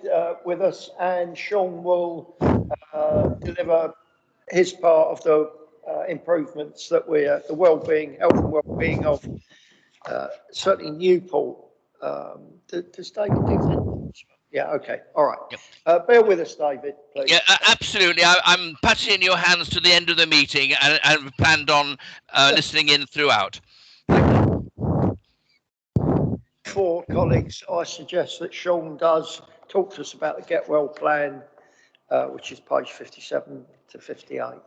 with us, and Sean will deliver his part of the improvements that we're the well-being, health and well-being of certainly Newport. Does David do that? Yeah, okay, all right. Yep. Bear with us, David, please. Yeah, absolutely. I'm passing in your hands to the end of the meeting and planned on listening in throughout. For colleagues, I suggest that Sean does talk to us about the Get Well plan, which is page 57 to 58.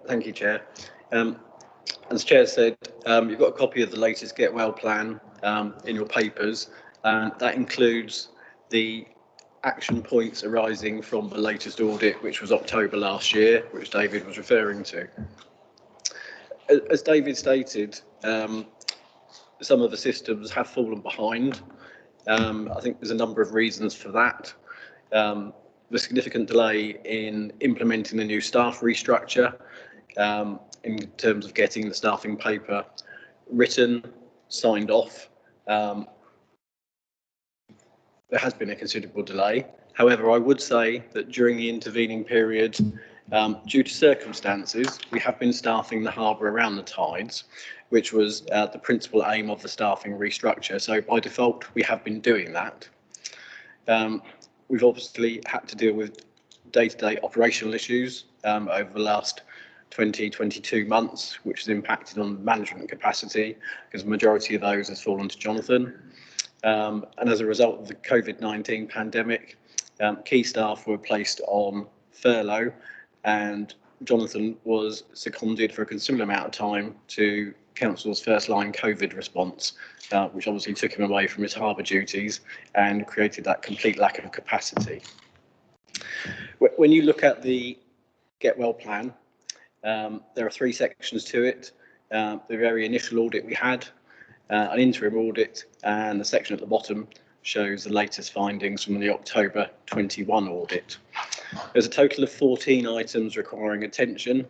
Thank you, Chair. As Chair said, you've got a copy of the latest Get Well plan in your papers. That includes the action points arising from the latest audit, which was October last year, which David was referring to. As David stated, some of the systems have fallen behind. I think there's a number of reasons for that. The significant delay in implementing the new staff restructure in terms of getting the staffing paper written, signed off. There has been a considerable delay. However, I would say that during the intervening period, due to circumstances, we have been staffing the harbour around the tides, which was the principal aim of the staffing restructure. So by default, we have been doing that. We've obviously had to deal with day-to-day operational issues over the last 22 months, which has impacted on management capacity, because the majority of those has fallen to Jonathan. And as a result of the COVID-19 pandemic, key staff were placed on furlough, and Jonathan was seconded for a considerable amount of time to Council's first-line COVID response, which obviously took him away from his harbour duties and created that complete lack of capacity. When you look at the Get Well plan, there are 3 sections to it. The very initial audit we had, an interim audit, and the section at the bottom shows the latest findings from the October 21 audit. There's a total of 14 items requiring attention,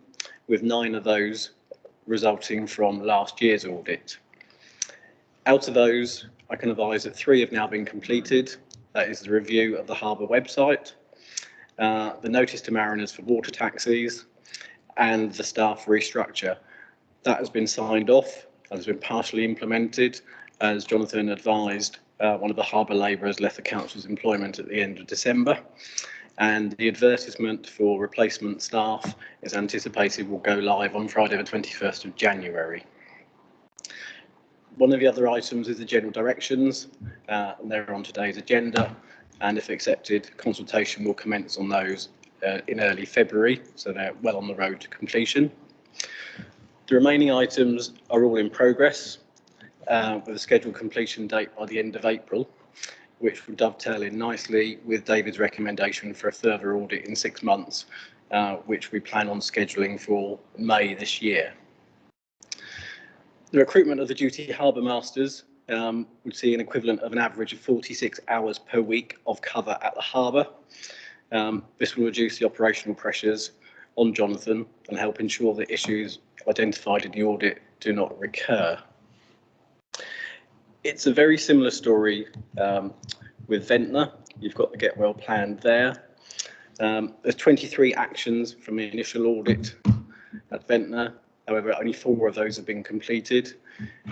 with 9 of those resulting from last year's audit. Out of those, I can advise that 3 have now been completed. That is the review of the harbour website, the notice to mariners for water taxis, and the staff restructure. That has been signed off and has been partially implemented. As Jonathan advised, one of the harbour labourers left the council's employment at the end of December, and the advertisement for replacement staff is anticipated will go live on Friday the 21st of January. One of the other items is the general directions, and they're on today's agenda, and if accepted, consultation will commence on those in early February, so they're well on the road to completion. The remaining items are all in progress, with a scheduled completion date by the end of April, which will dovetail in nicely with David's recommendation for a further audit in 6 months, which we plan on scheduling for May this year. The recruitment of the duty harbour masters would see an equivalent of an average of 46 hours per week of cover at the harbour. This will reduce the operational pressures on Jonathan and help ensure that issues identified in the audit do not recur. It's a very similar story with Ventnor. You've got the Get Well plan there. There's 23 actions from the initial audit at Ventnor. However, only 4 of those have been completed.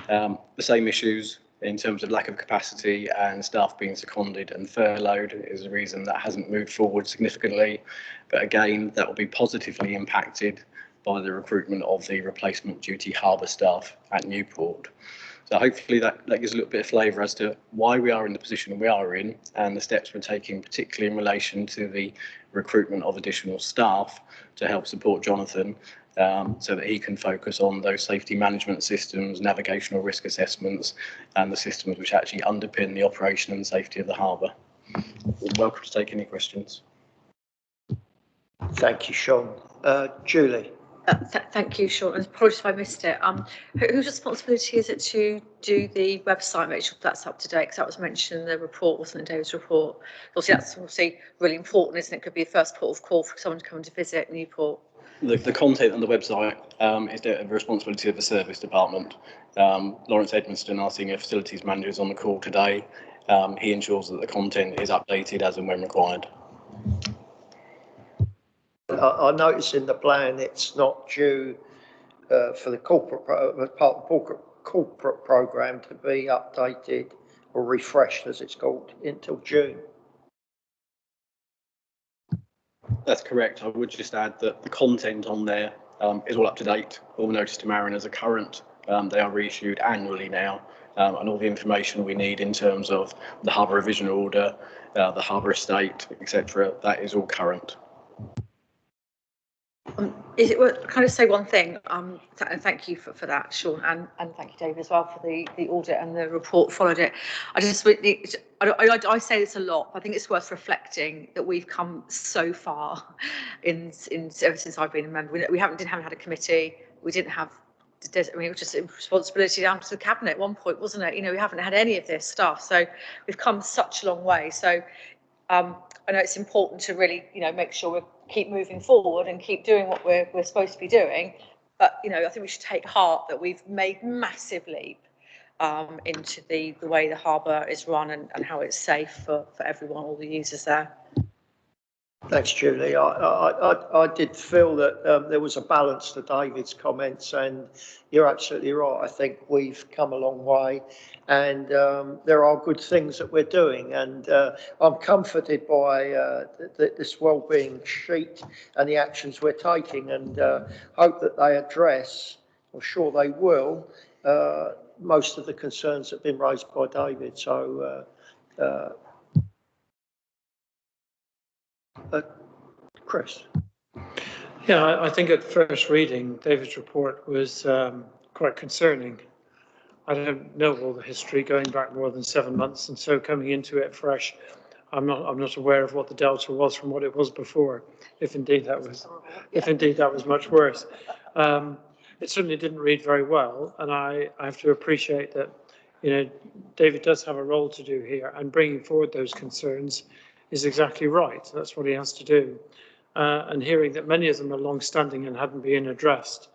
The same issues in terms of lack of capacity and staff being seconded and furloughed is the reason that hasn't moved forward significantly. But again, that will be positively impacted by the recruitment of the replacement duty harbour staff at Newport. So hopefully that gives a little bit of flavour as to why we are in the position we are in and the steps we're taking, particularly in relation to the recruitment of additional staff to help support Jonathan so that he can focus on those safety management systems, navigational risk assessments, and the systems which actually underpin the operation and safety of the harbour. You're welcome to take any questions. Thank you, Sean. Julie. Thank you, Sean. And apologies if I missed it. Whose responsibility is it to do the website, make sure that's up to date? Because that was mentioned in the report, wasn't it, David's report? Obviously, that's obviously really important, isn't it? It could be a first port of call for someone to come to visit Newport. The content on the website is the responsibility of the service department. Lawrence Edmonston, our senior facilities manager, is on the call today. He ensures that the content is updated as and when required. I notice in the plan it's not due for the corporate part of the corporate program to be updated or refreshed, as it's called, until June. That's correct. I would just add that the content on there is all up to date. All notice to mariners are current. They are reissued annually now, and all the information we need in terms of the harbour revision order, the harbour estate, etc., that is all current. Is it worth kind of say one thing? And thank you for that, Sean, and thank you, David, as well for the audit and the report followed it. I just really, I say this a lot, but I think it's worth reflecting that we've come so far in ever since I've been a member. We didn't had a committee. We didn't have. I mean, it was just a responsibility down to the cabinet at one point, wasn't it? You know, we haven't had any of this stuff, so we've come such a long way. So I know it's important to really, make sure we keep moving forward and keep doing what we're supposed to be doing. But, I think we should take heart that we've made massive leap into the way the harbour is run and how it's safe for everyone, all the users there. Thanks, Julie. I did feel that there was a balance to David's comments, and you're absolutely right. I think we've come a long way, and there are good things that we're doing, and I'm comforted by this wellbeing sheet and the actions we're taking, and hope that they address, I'm sure they will, most of the concerns that have been raised by David. So Chris. Yeah, I think at first reading, David's report was quite concerning. I don't know all the history going back more than 7 months, and so coming into it fresh, I'm not aware of what the delta was from what it was before, if indeed that was much worse. It certainly didn't read very well, and I have to appreciate that, David does have a role to do here, and bringing forward those concerns is exactly right. That's what he has to do. And hearing that many of them are long-standing and hadn't been addressed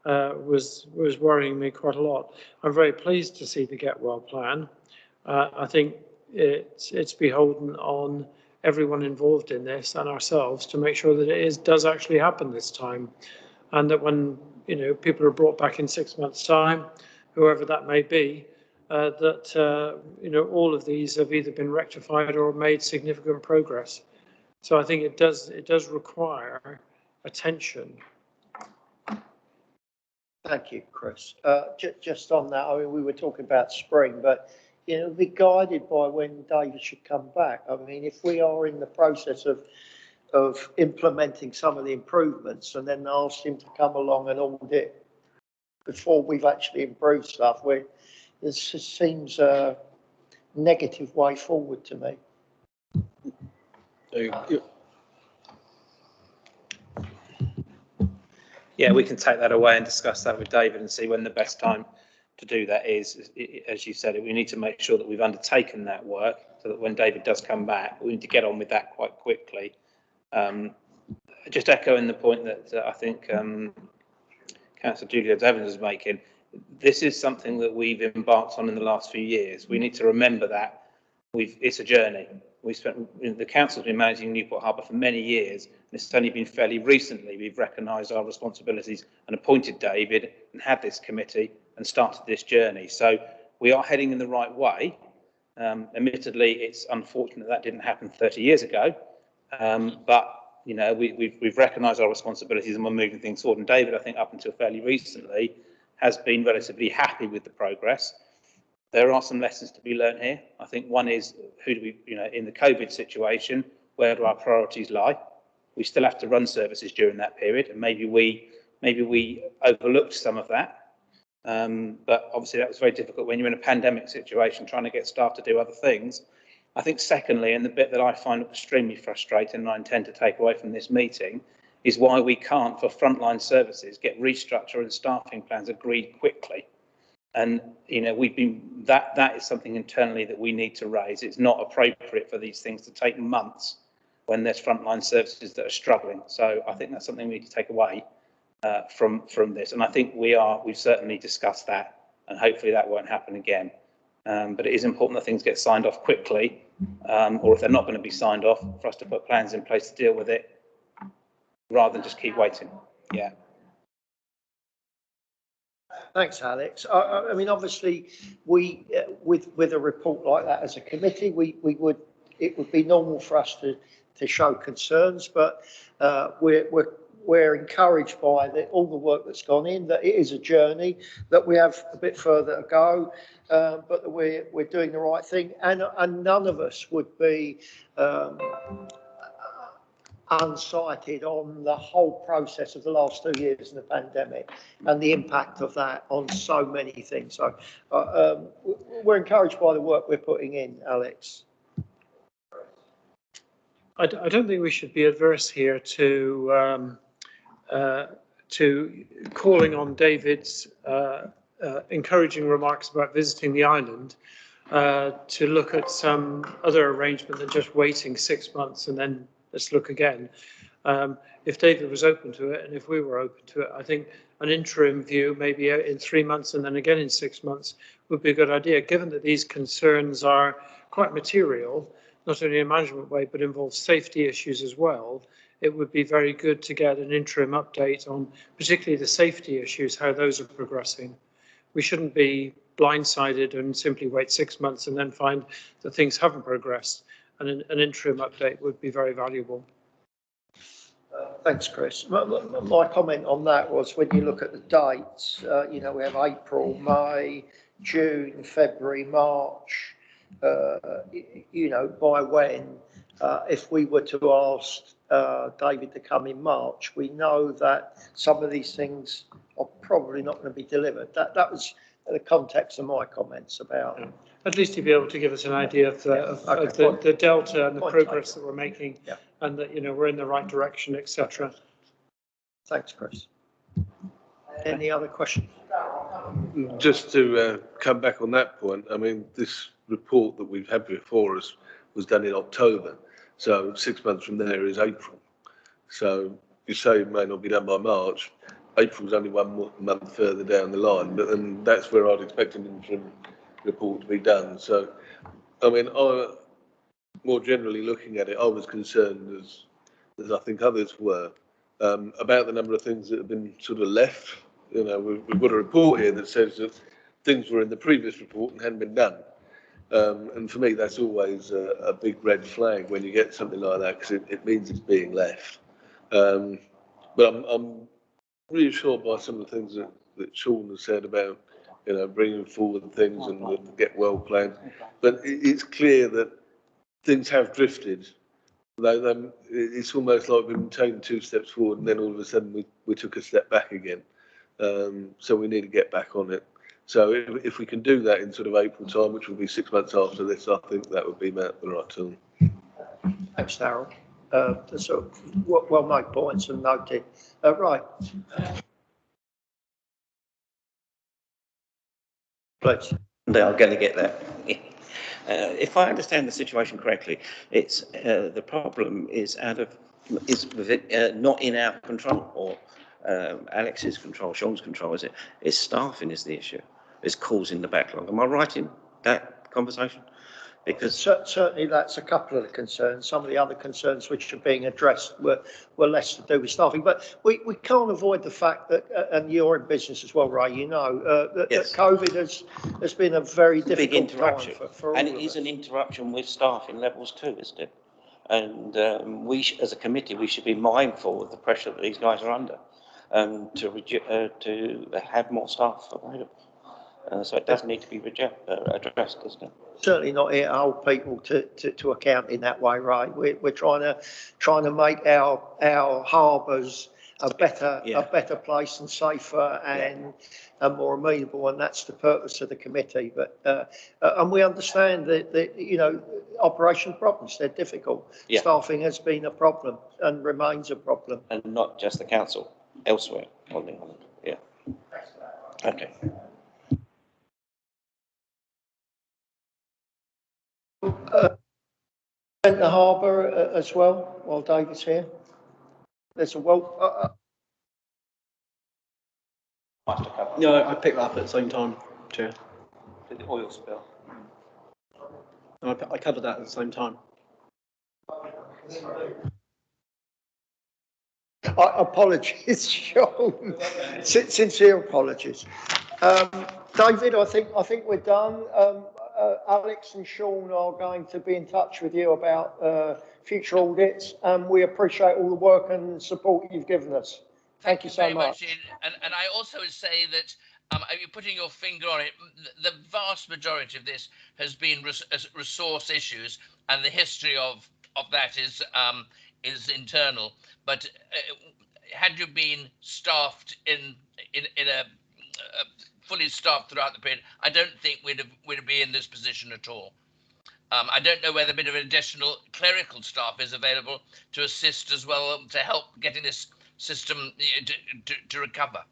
was worrying me quite a lot. I'm very pleased to see the Get Well plan. I think it's beholden on everyone involved in this and ourselves to make sure that it does actually happen this time, and that when people are brought back in 6 months' time, whoever that may be, that all of these have either been rectified or made significant progress. So I think it does require attention. Thank you, Chris. Just on that, I mean, we were talking about spring, but be guided by when David should come back. I mean, if we are in the process of implementing some of the improvements and then ask him to come along and audit before we've actually improved stuff, this seems a negative way forward to me. Yeah, we can take that away and discuss that with David and see when the best time to do that is. As you said, we need to make sure that we've undertaken that work so that when David does come back, we need to get on with that quite quickly. Just echoing the point that I think Councillor Julia Evans is making, this is something that we've embarked on in the last few years. We need to remember that it's a journey. The council's been managing Newport Harbour for many years, and it's only been fairly recently we've recognised our responsibilities and appointed David and had this committee and started this journey. So we are heading in the right way. Admittedly, it's unfortunate that didn't happen 30 years ago, but we've recognised our responsibilities and we're moving things forward. And David, I think up until fairly recently, has been relatively happy with the progress. There are some lessons to be learned here. I think one is, who do we, in the COVID situation, where do our priorities lie? We still have to run services during that period, and maybe we maybe we overlooked some of that. But obviously that was very difficult when you're in a pandemic situation, trying to get staff to do other things. I think secondly, and the bit that I find extremely frustrating and I intend to take away from this meeting, is why we can't, for frontline services, get restructure and staffing plans agreed quickly. And, you know, that is something internally that we need to raise. It's not appropriate for these things to take months when there's frontline services that are struggling. So I think that's something we need to take away from this. And I think we've certainly discussed that, and hopefully that won't happen again. But it is important that things get signed off quickly, or if they're not going to be signed off, for us to put plans in place to deal with it, rather than just keep waiting. Yeah. Thanks, Alex. I mean, obviously, we with a report like that as a committee, it would be normal for us to show concerns, but we're encouraged by all the work that's gone in. That it is a journey, that we have a bit further to go, but that we're doing the right thing, and none of us would be unsighted on the whole process of the last 2 years in the pandemic and the impact of that on so many things. So we're encouraged by the work we're putting in, Alex. I don't think we should be adverse here to calling on David's encouraging remarks about visiting the island to look at some other arrangement than just waiting 6 months and then let's look again. If David was open to it, and if we were open to it, I think an interim view, maybe in 3 months and then again in 6 months, would be a good idea, given that these concerns are quite material, not only in a management way, but involve safety issues as well. It would be very good to get an interim update on particularly the safety issues, how those are progressing. We shouldn't be blindsided and simply wait 6 months and then find that things haven't progressed. And an interim update would be very valuable. Thanks, Chris. My comment on that was when you look at the dates, you know, we have April, May, June, February, March, you know, by when, if we were to ask David to come in March, we know that some of these things are probably not going to be delivered. That was the context of my comments about. Yeah. At least to be able to give us an idea of the delta and the progress that we're making, and that, you know, we're in the right direction, etc. Thanks, Chris. Any other questions? Just to come back on that point, I mean, this report that we've had before us was done in October, so 6 months from there is April. So you say it may not be done by March. April's only 1 more month further down the line, but then that's where I'd expect an interim report to be done. So, I mean, more generally looking at it, I was concerned, as I think others were, about the number of things that have been sort of left. You know, we've got a report here that says that things were in the previous report and hadn't been done. And for me, that's always a big red flag when you get something like that, because it means it's being left. But I'm reassured by some of the things that Sean has said about, you know, bringing forward things and the get well plan. But it's clear that things have drifted. It's almost like we've been taking 2 steps forward and then all of a sudden we took a step back again. So we need to get back on it. So if we can do that in sort of April time, which will be 6 months after this, I think that would be the right time. Thanks, Darryl. So well made points and noted. Right. Please. They are going to get there. If I understand the situation correctly, it's the problem is not in our control or Alex's control, Sean's control, is it? It's staffing is the issue. It's causing the backlog. Am I right in that conversation? Because certainly that's a couple of the concerns. Some of the other concerns which are being addressed were less to do with staffing. But we can't avoid the fact that, and you're in business as well, Ray, you know, that COVID has been a very difficult big interruption. time for all and of it is us. an interruption with staffing levels too, isn't it? And we, as a committee, we should be mindful of the pressure that these guys are under, to have more staff available. So it does need to be addressed, doesn't it? Certainly not here to hold people to account in that way, right? We're trying to make our harbours a better place and safer and more amenable, and that's the purpose of the committee. But and we understand that you know, operation problems, they're difficult. Staffing has been a problem and remains a problem, and not just the council, elsewhere on the island. Okay. Ventnor Harbour as well, while David's here. There's a No, I picked that up at the same time, Chair. The oil spill. No, I covered that at the same time. Apologies, Sean. Sincere apologies. David, I think we're done. Alex and Sean are going to be in touch with you about future audits, and we appreciate all the work and support you've given us. Thank you so much. And I also would say that you're putting your finger on it. The vast majority of this has been resource issues, and the history of that is internal. But had you been staffed in a fully staffed throughout the period, I don't think we'd be in this position at all. I don't know whether a bit of additional clerical staff is available to assist as well, to help getting this system to recover.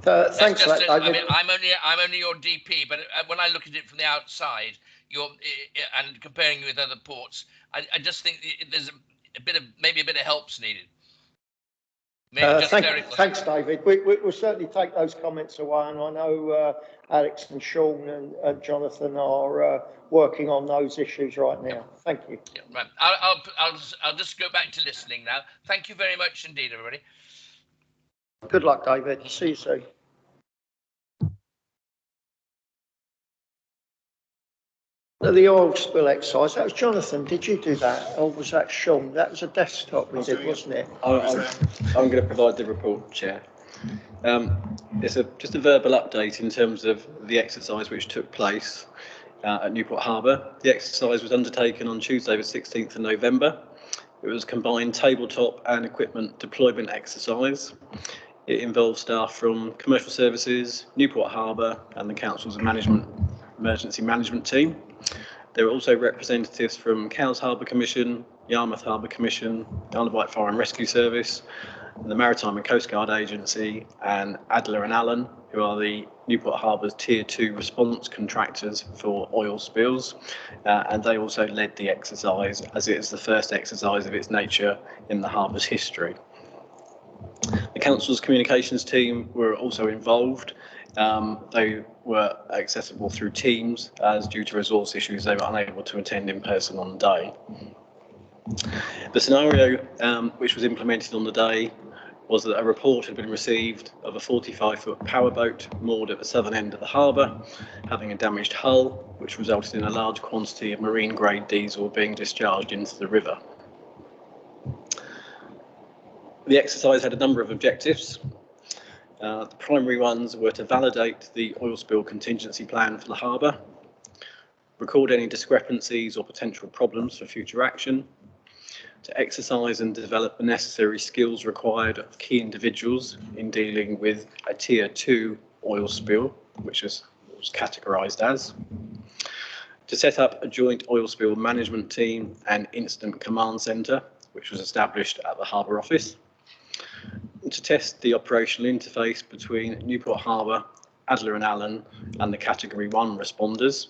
Thanks for that, David. I mean, I'm only your DP, but when I look at it from the outside, and comparing you with other ports, I just think there's maybe a bit of help's needed. Thanks, David. We'll certainly take those comments away, and I know Alex and Sean and Jonathan are working on those issues right now. Thank you. Yeah, right. I'll just go back to listening now. Thank you very much indeed, everybody. Good luck, David. See you soon. The oil spill exercise, that was Jonathan. Did you do that, or was that Sean? That was a desktop we did, wasn't it? I'm going to provide the report, Chair. It's just a verbal update in terms of the exercise which took place at Newport Harbour. The exercise was undertaken on Tuesday the 16th of November. It was a combined tabletop and equipment deployment exercise. It involved staff from commercial services, Newport Harbour and the Council's emergency management team. There were also representatives from Cowes Harbour Commission, Yarmouth Harbour Commission, the Isle of Wight Fire and Rescue Service, the Maritime and Coast Guard Agency, and Adler and Allen, who are the Newport Harbour's Tier 2 response contractors for oil spills. And they also led the exercise, as it is the first exercise of its nature in the harbour's history. The Council's communications team were also involved. They were accessible through Teams, as due to resource issues they were unable to attend in person on the day. The scenario which was implemented on the day was that a report had been received of a 45-foot powerboat moored at the southern end of the harbour, having a damaged hull, which resulted in a large quantity of marine-grade diesel being discharged into the river. The exercise had a number of objectives. The primary ones were to validate the oil spill contingency plan for the harbour, record any discrepancies or potential problems for future action, to exercise and develop the necessary skills required of key individuals in dealing with a Tier 2 oil spill, which was categorised as, to set up a joint oil spill management team and incident command centre, which was established at the Harbour Office, to test the operational interface between Newport Harbour, Adler and Allen and the Category 1 responders.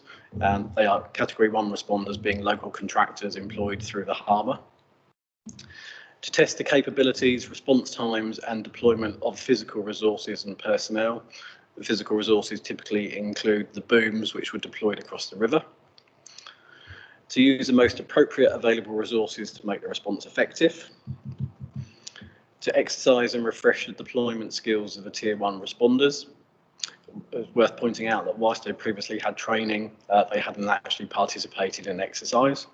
They are Category 1 responders being local contractors employed through the harbour. To test the capabilities, response times and deployment of physical resources and personnel. The physical resources typically include the booms which were deployed across the river. To use the most appropriate available resources to make the response effective. To exercise and refresh the deployment skills of the Tier 1 responders. It's worth pointing out that whilst they previously had training, they hadn't actually participated in exercise.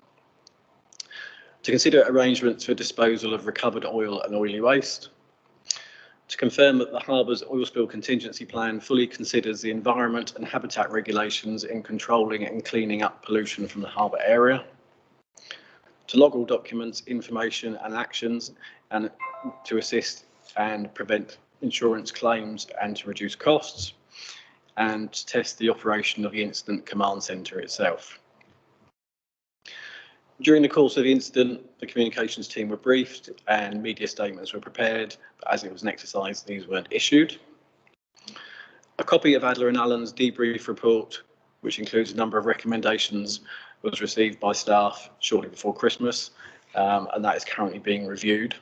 To consider arrangements for disposal of recovered oil and oily waste. To confirm that the harbour's oil spill contingency plan fully considers the environment and habitat regulations in controlling and cleaning up pollution from the harbour area. to log all documents, information and actions, and to assist and prevent insurance claims and to reduce costs, and to test the operation of the incident command centre itself. During the course of the incident, the communications team were briefed and media statements were prepared, but as it was an exercise, these weren't issued. A copy of Adler and Allen's debrief report, which includes a number of recommendations, was received by staff shortly before Christmas, and that is currently being reviewed.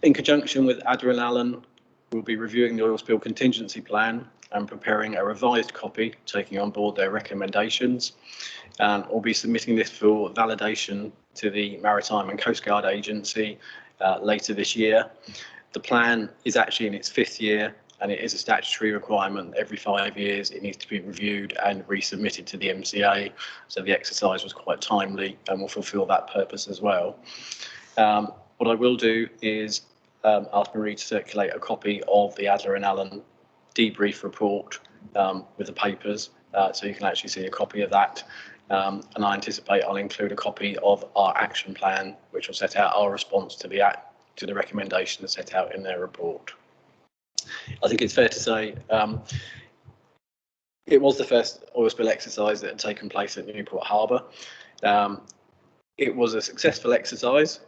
In conjunction with Adler and Allen, we'll be reviewing the oil spill contingency plan and preparing a revised copy, taking on board their recommendations. And we'll be submitting this for validation to the Maritime and Coast Guard Agency later this year. The plan is actually in its 5th year, and it is a statutory requirement. Every 5 years it needs to be reviewed and resubmitted to the MCA, so the exercise was quite timely and will fulfil that purpose as well. What I will do is ask Marie to circulate a copy of the Adler and Allen debrief report with the papers, so you can actually see a copy of that. And I anticipate I'll include a copy of our action plan, which will set out our response to the recommendations set out in their report. I think it's fair to say it was the first oil spill exercise that had taken place at Newport Harbour. It was a successful exercise.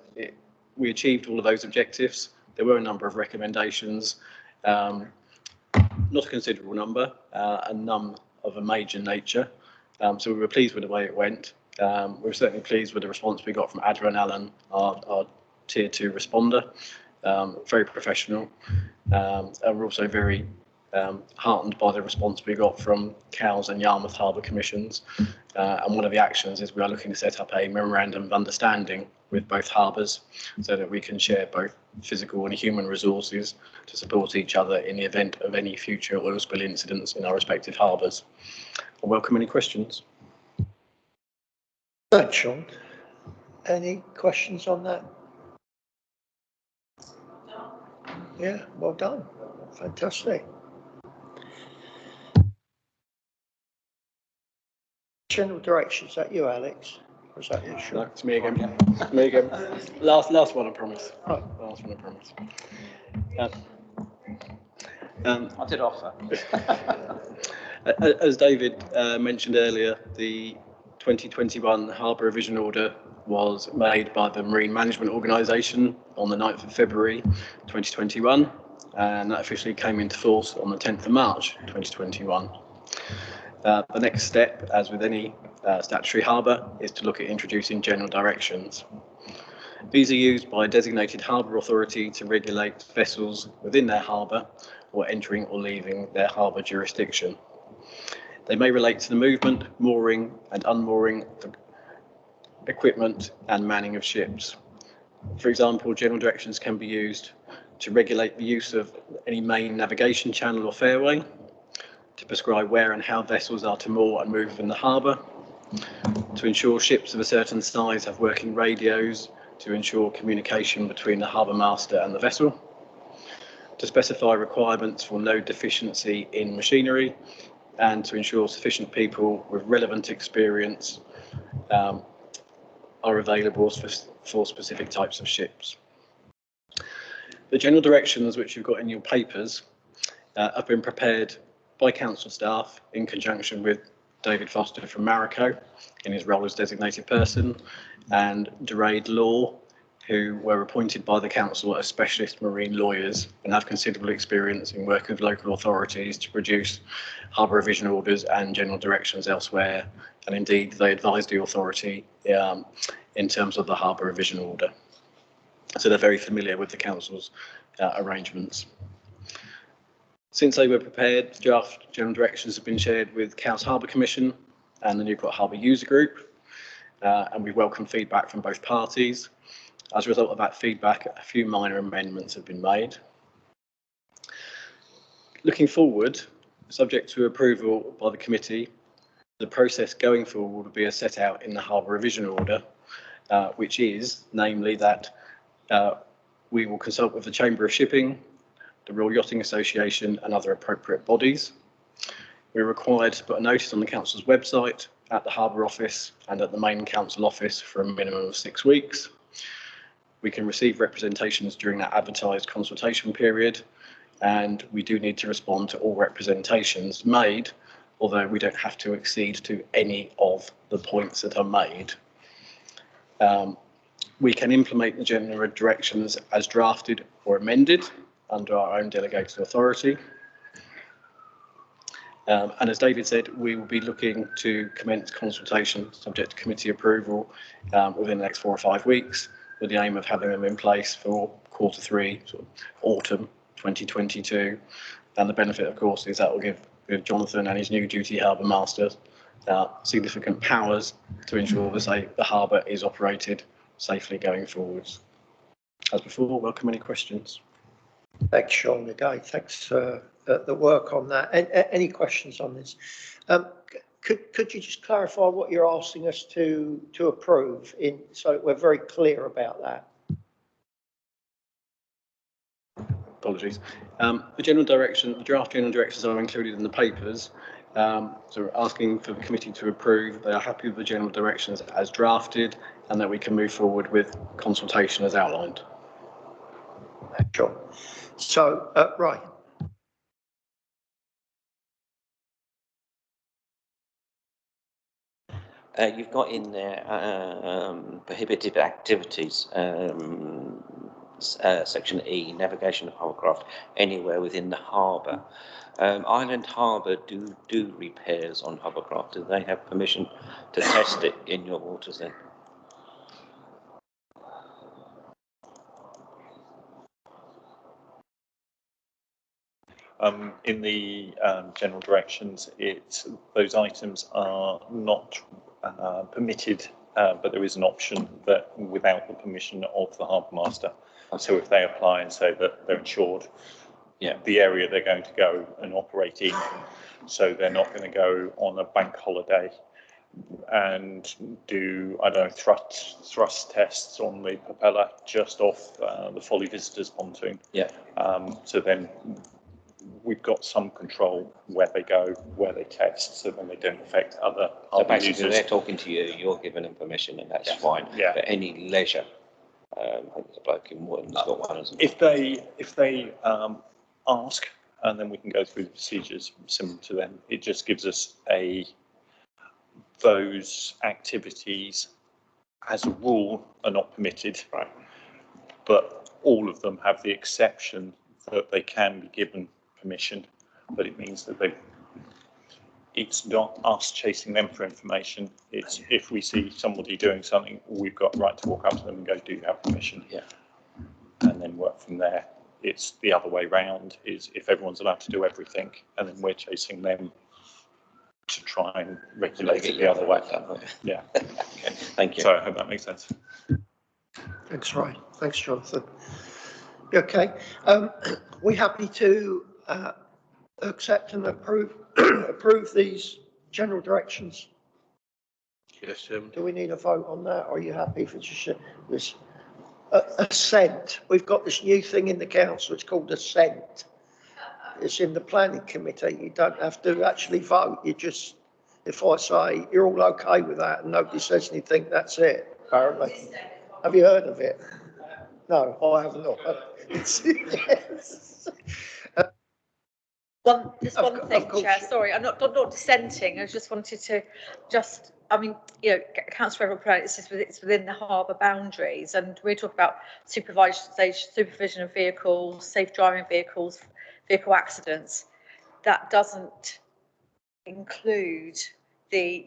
We achieved all of those objectives. There were a number of recommendations, not a considerable number, and none of a major nature. So we were pleased with the way it went. We were certainly pleased with the response we got from Adler and Allen, our Tier 2 responder. Very professional. And we're also very heartened by the response we got from Cowes and Yarmouth Harbour Commissions. And one of the actions is we are looking to set up a memorandum of understanding with both harbours so that we can share both physical and human resources to support each other in the event of any future oil spill incidents in our respective harbours. I welcome any questions. Thanks, Sean. Any questions on that? Yeah, well done. Fantastic. General direction, is that you, Alex? Or is that you, Sean? No, it's me again. It's me again. Last one, I promise. Right. Last one, I promise. I did offer. As David mentioned earlier, the 2021 Harbour Revision Order was made by the Marine Management Organisation on the 9th of February 2021, and that officially came into force on the 10th of March 2021. The next step, as with any statutory harbour, is to look at introducing general directions. These are used by a designated harbour authority to regulate vessels within their harbour or entering or leaving their harbour jurisdiction. They may relate to the movement, mooring and unmooring of equipment and manning of ships. For example, general directions can be used to regulate the use of any main navigation channel or fairway, to prescribe where and how vessels are to moor and move in the harbour, to ensure ships of a certain size have working radios to ensure communication between the harbour master and the vessel, to specify requirements for no deficiency in machinery, and to ensure sufficient people with relevant experience are available for specific types of ships. The general directions which you've got in your papers have been prepared by council staff in conjunction with David Foster from Marico in his role as designated person, and Dredging Law, who were appointed by the council as specialist marine lawyers and have considerable experience in working with local authorities to produce harbour revision orders and general directions elsewhere, and indeed they advise the authority in terms of the harbour revision order. So they're very familiar with the council's arrangements. Since they were prepared, draft general directions have been shared with Cowes Harbour Commission and the Newport Harbour User Group, and we welcome feedback from both parties. As a result of that feedback, a few minor amendments have been made. Looking forward, subject to approval by the committee, the process going forward will be as set out in the Harbour Revision Order, which is, namely, that we will consult with the Chamber of Shipping, the Royal Yachting Association and other appropriate bodies. We're required to put a notice on the council's website at the Harbour office and at the main council office for a minimum of 6 weeks. We can receive representations during that advertised consultation period, and we do need to respond to all representations made, although we don't have to accede to any of the points that are made. We can implement the general directions as drafted or amended under our own delegated authority. And as David said, we will be looking to commence consultation subject to committee approval within the next 4 or 5 weeks, with the aim of having them in place for Q3, sort of autumn 2022. And the benefit, of course, is that will give Jonathan and his new duty harbour master significant powers to ensure that the harbour is operated safely going forwards. As before, welcome any questions. Thanks, Sean, again. Thanks for the work on that. Any questions on this? Could you just clarify what you're asking us to approve so that we're very clear about that? Apologies. The general direction, the draft general directions are included in the papers. So we're asking for the committee to approve. They are happy with the general directions as drafted, and that we can move forward with consultation as outlined. Sure. So, right. You've got in there prohibited activities, section E, navigation of hovercraft anywhere within the harbour. Island Harbour do repairs on hovercraft. Do they have permission to test it in your waters then? In the general directions, those items are not permitted, but there is an option that without the permission of the harbour master. So if they apply and say that they're insured, the area they're going to go and operate in, so they're not going to go on a bank holiday and do, I don't know, thrust tests on the propeller just off the Folly Visitors pontoon. So then we've got some control where they go, where they test, so then they don't affect other harbour users. Basically, they're talking to you, you're giving them permission, and that's fine. But any leisure, I think there's a bloke in Wootton's got one, hasn't he? If they ask, and then we can go through the procedures similar to them. It just gives us those activities, as a rule, are not permitted. Right. But all of them have the exception that they can be given permission, but it means that it's not us chasing them for information. It's if we see somebody doing something, we've got right to walk up to them and go, do you have permission? And then work from there. It's the other way round, is if everyone's allowed to do everything and then we're chasing them to try and regulate it the other way. Okay, thank you. So I hope that makes sense. Thanks, Ryan. Thanks, Jonathan. Okay. We happy to accept and approve these general directions? Yes, Chairman. Do we need a vote on that, or are you happy for just this assent? We've got this new thing in the council, it's called assent. It's in the planning committee. You don't have to actually vote. You just, if I say you're all okay with that and nobody says anything, that's it, apparently. Have you heard of it? No, I have not. Yes. One thing, Chair, sorry, I'm not dissenting. I just wanted to I mean, you know, Councillor Reportable, it's within the harbour boundaries, and we're talking about supervision of vehicles, safe driving vehicles, vehicle accidents. That doesn't include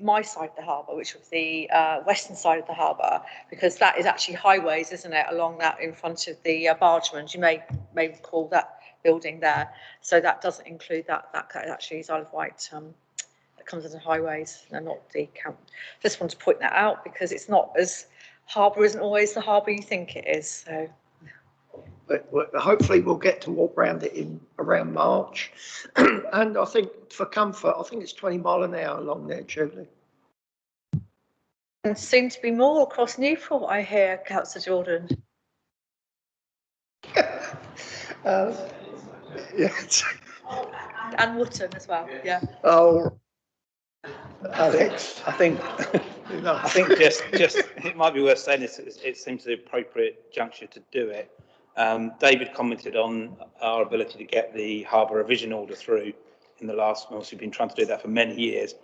my side of the harbour, which was the western side of the harbour, because that is actually highways, isn't it, along that in front of the bargemans. You may recall that building there. So that doesn't include that actually is Isle of Wight. That comes under highways, and not the count. Just want to point that out because it's not as harbour isn't always the harbour you think it is. So. But hopefully we'll get to walk around it in around March. And I think for comfort, I think it's 20 mile an hour along there, Julie. And soon to be more across Newport, I hear, Councillor Jordan. Yes. And Wootton as well, yeah. Oh. Alex. I think just it might be worth saying it seems the appropriate juncture to do it. David commented on our ability to get the harbour revision order through in the last months. We've been trying to do that for many years.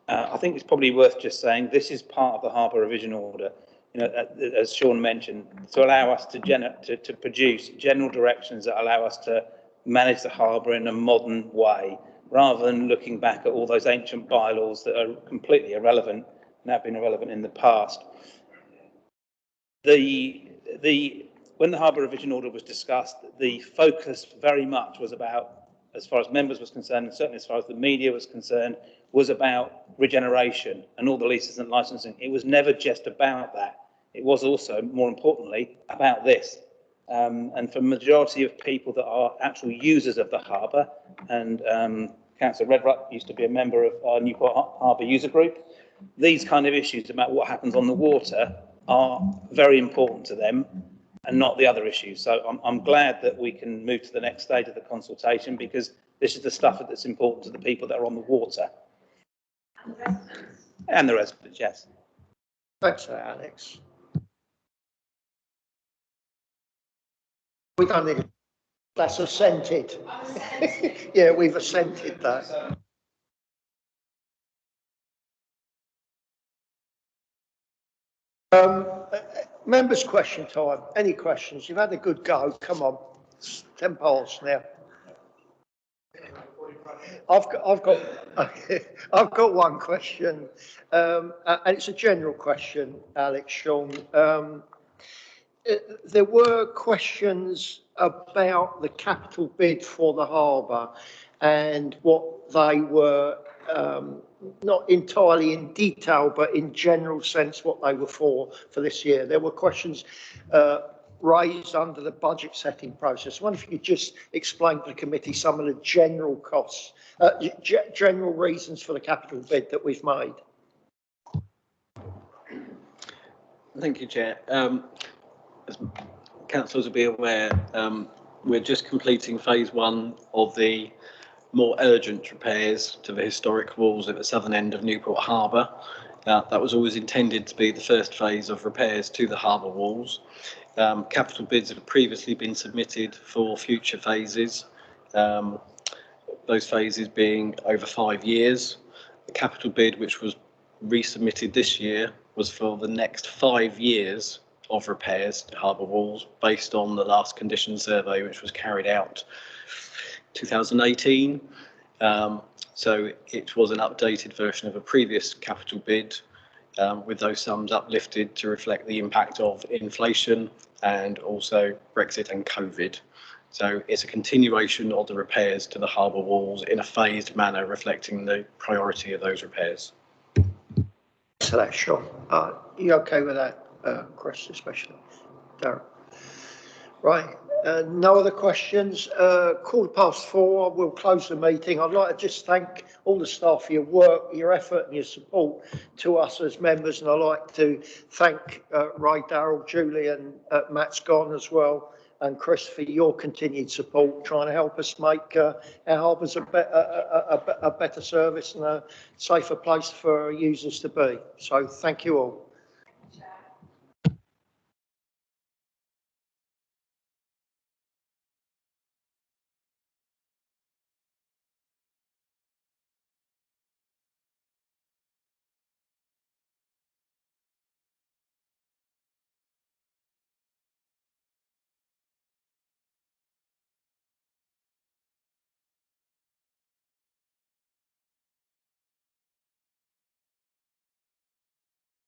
I think it's probably worth just saying this is part of the harbour revision order, you know, as Sean mentioned, to allow us to produce general directions that allow us to manage the harbour in a modern way, rather than looking back at all those ancient bylaws that are completely irrelevant and have been irrelevant in the past. When the harbour revision order was discussed, the focus very much was about, as far as members was concerned, and certainly as far as the media was concerned, was about regeneration and all the leases and licensing. It was never just about that. It was also, more importantly, about this. And for the majority of people that are actual users of the harbour, and Councillor Redruck used to be a member of our Newport Harbour user group, these kind of issues about what happens on the water are very important to them and not the other issues. So I'm glad that we can move to the next stage of the consultation, because this is the stuff that's important to the people that are on the water. And the residents, yes. Thanks, Alex. We don't need it. That's assented. Yeah, we've assented that. Members' question time. Any questions? You've had a good go. Come on. It's 10 past now. I've got one question, and it's a general question, Alex, Sean. There were questions about the capital bid for the harbour and what they were, not entirely in detail, but in general sense what they were for this year. There were questions raised under the budget setting process. I wonder if you could just explain to the committee some of the general costs, general reasons for the capital bid that we've made. Thank you, Chair. As councillors will be aware, we're just completing phase 1 of the more urgent repairs to the historic walls at the southern end of Newport Harbour. That was always intended to be the first phase of repairs to the harbour walls. Capital bids have previously been submitted for future phases, those phases being over 5 years. The capital bid, which was resubmitted this year, was for the next 5 years of repairs to harbour walls based on the last condition survey, which was carried out 2018. So it was an updated version of a previous capital bid, with those sums uplifted to reflect the impact of inflation and also Brexit and COVID. So it's a continuation of the repairs to the harbour walls in a phased manner, reflecting the priority of those repairs. So that's sure. You okay with that, Chris, especially? Darren. Right. No other questions. 4:15, we'll close the meeting. I'd like to just thank all the staff for your work, your effort and your support to us as members, and I'd like to thank Ray, Darrell, Julian, Matt's gone as well, and Chris for your continued support, trying to help us make our harbours a better service and a safer place for users to be. So thank you all.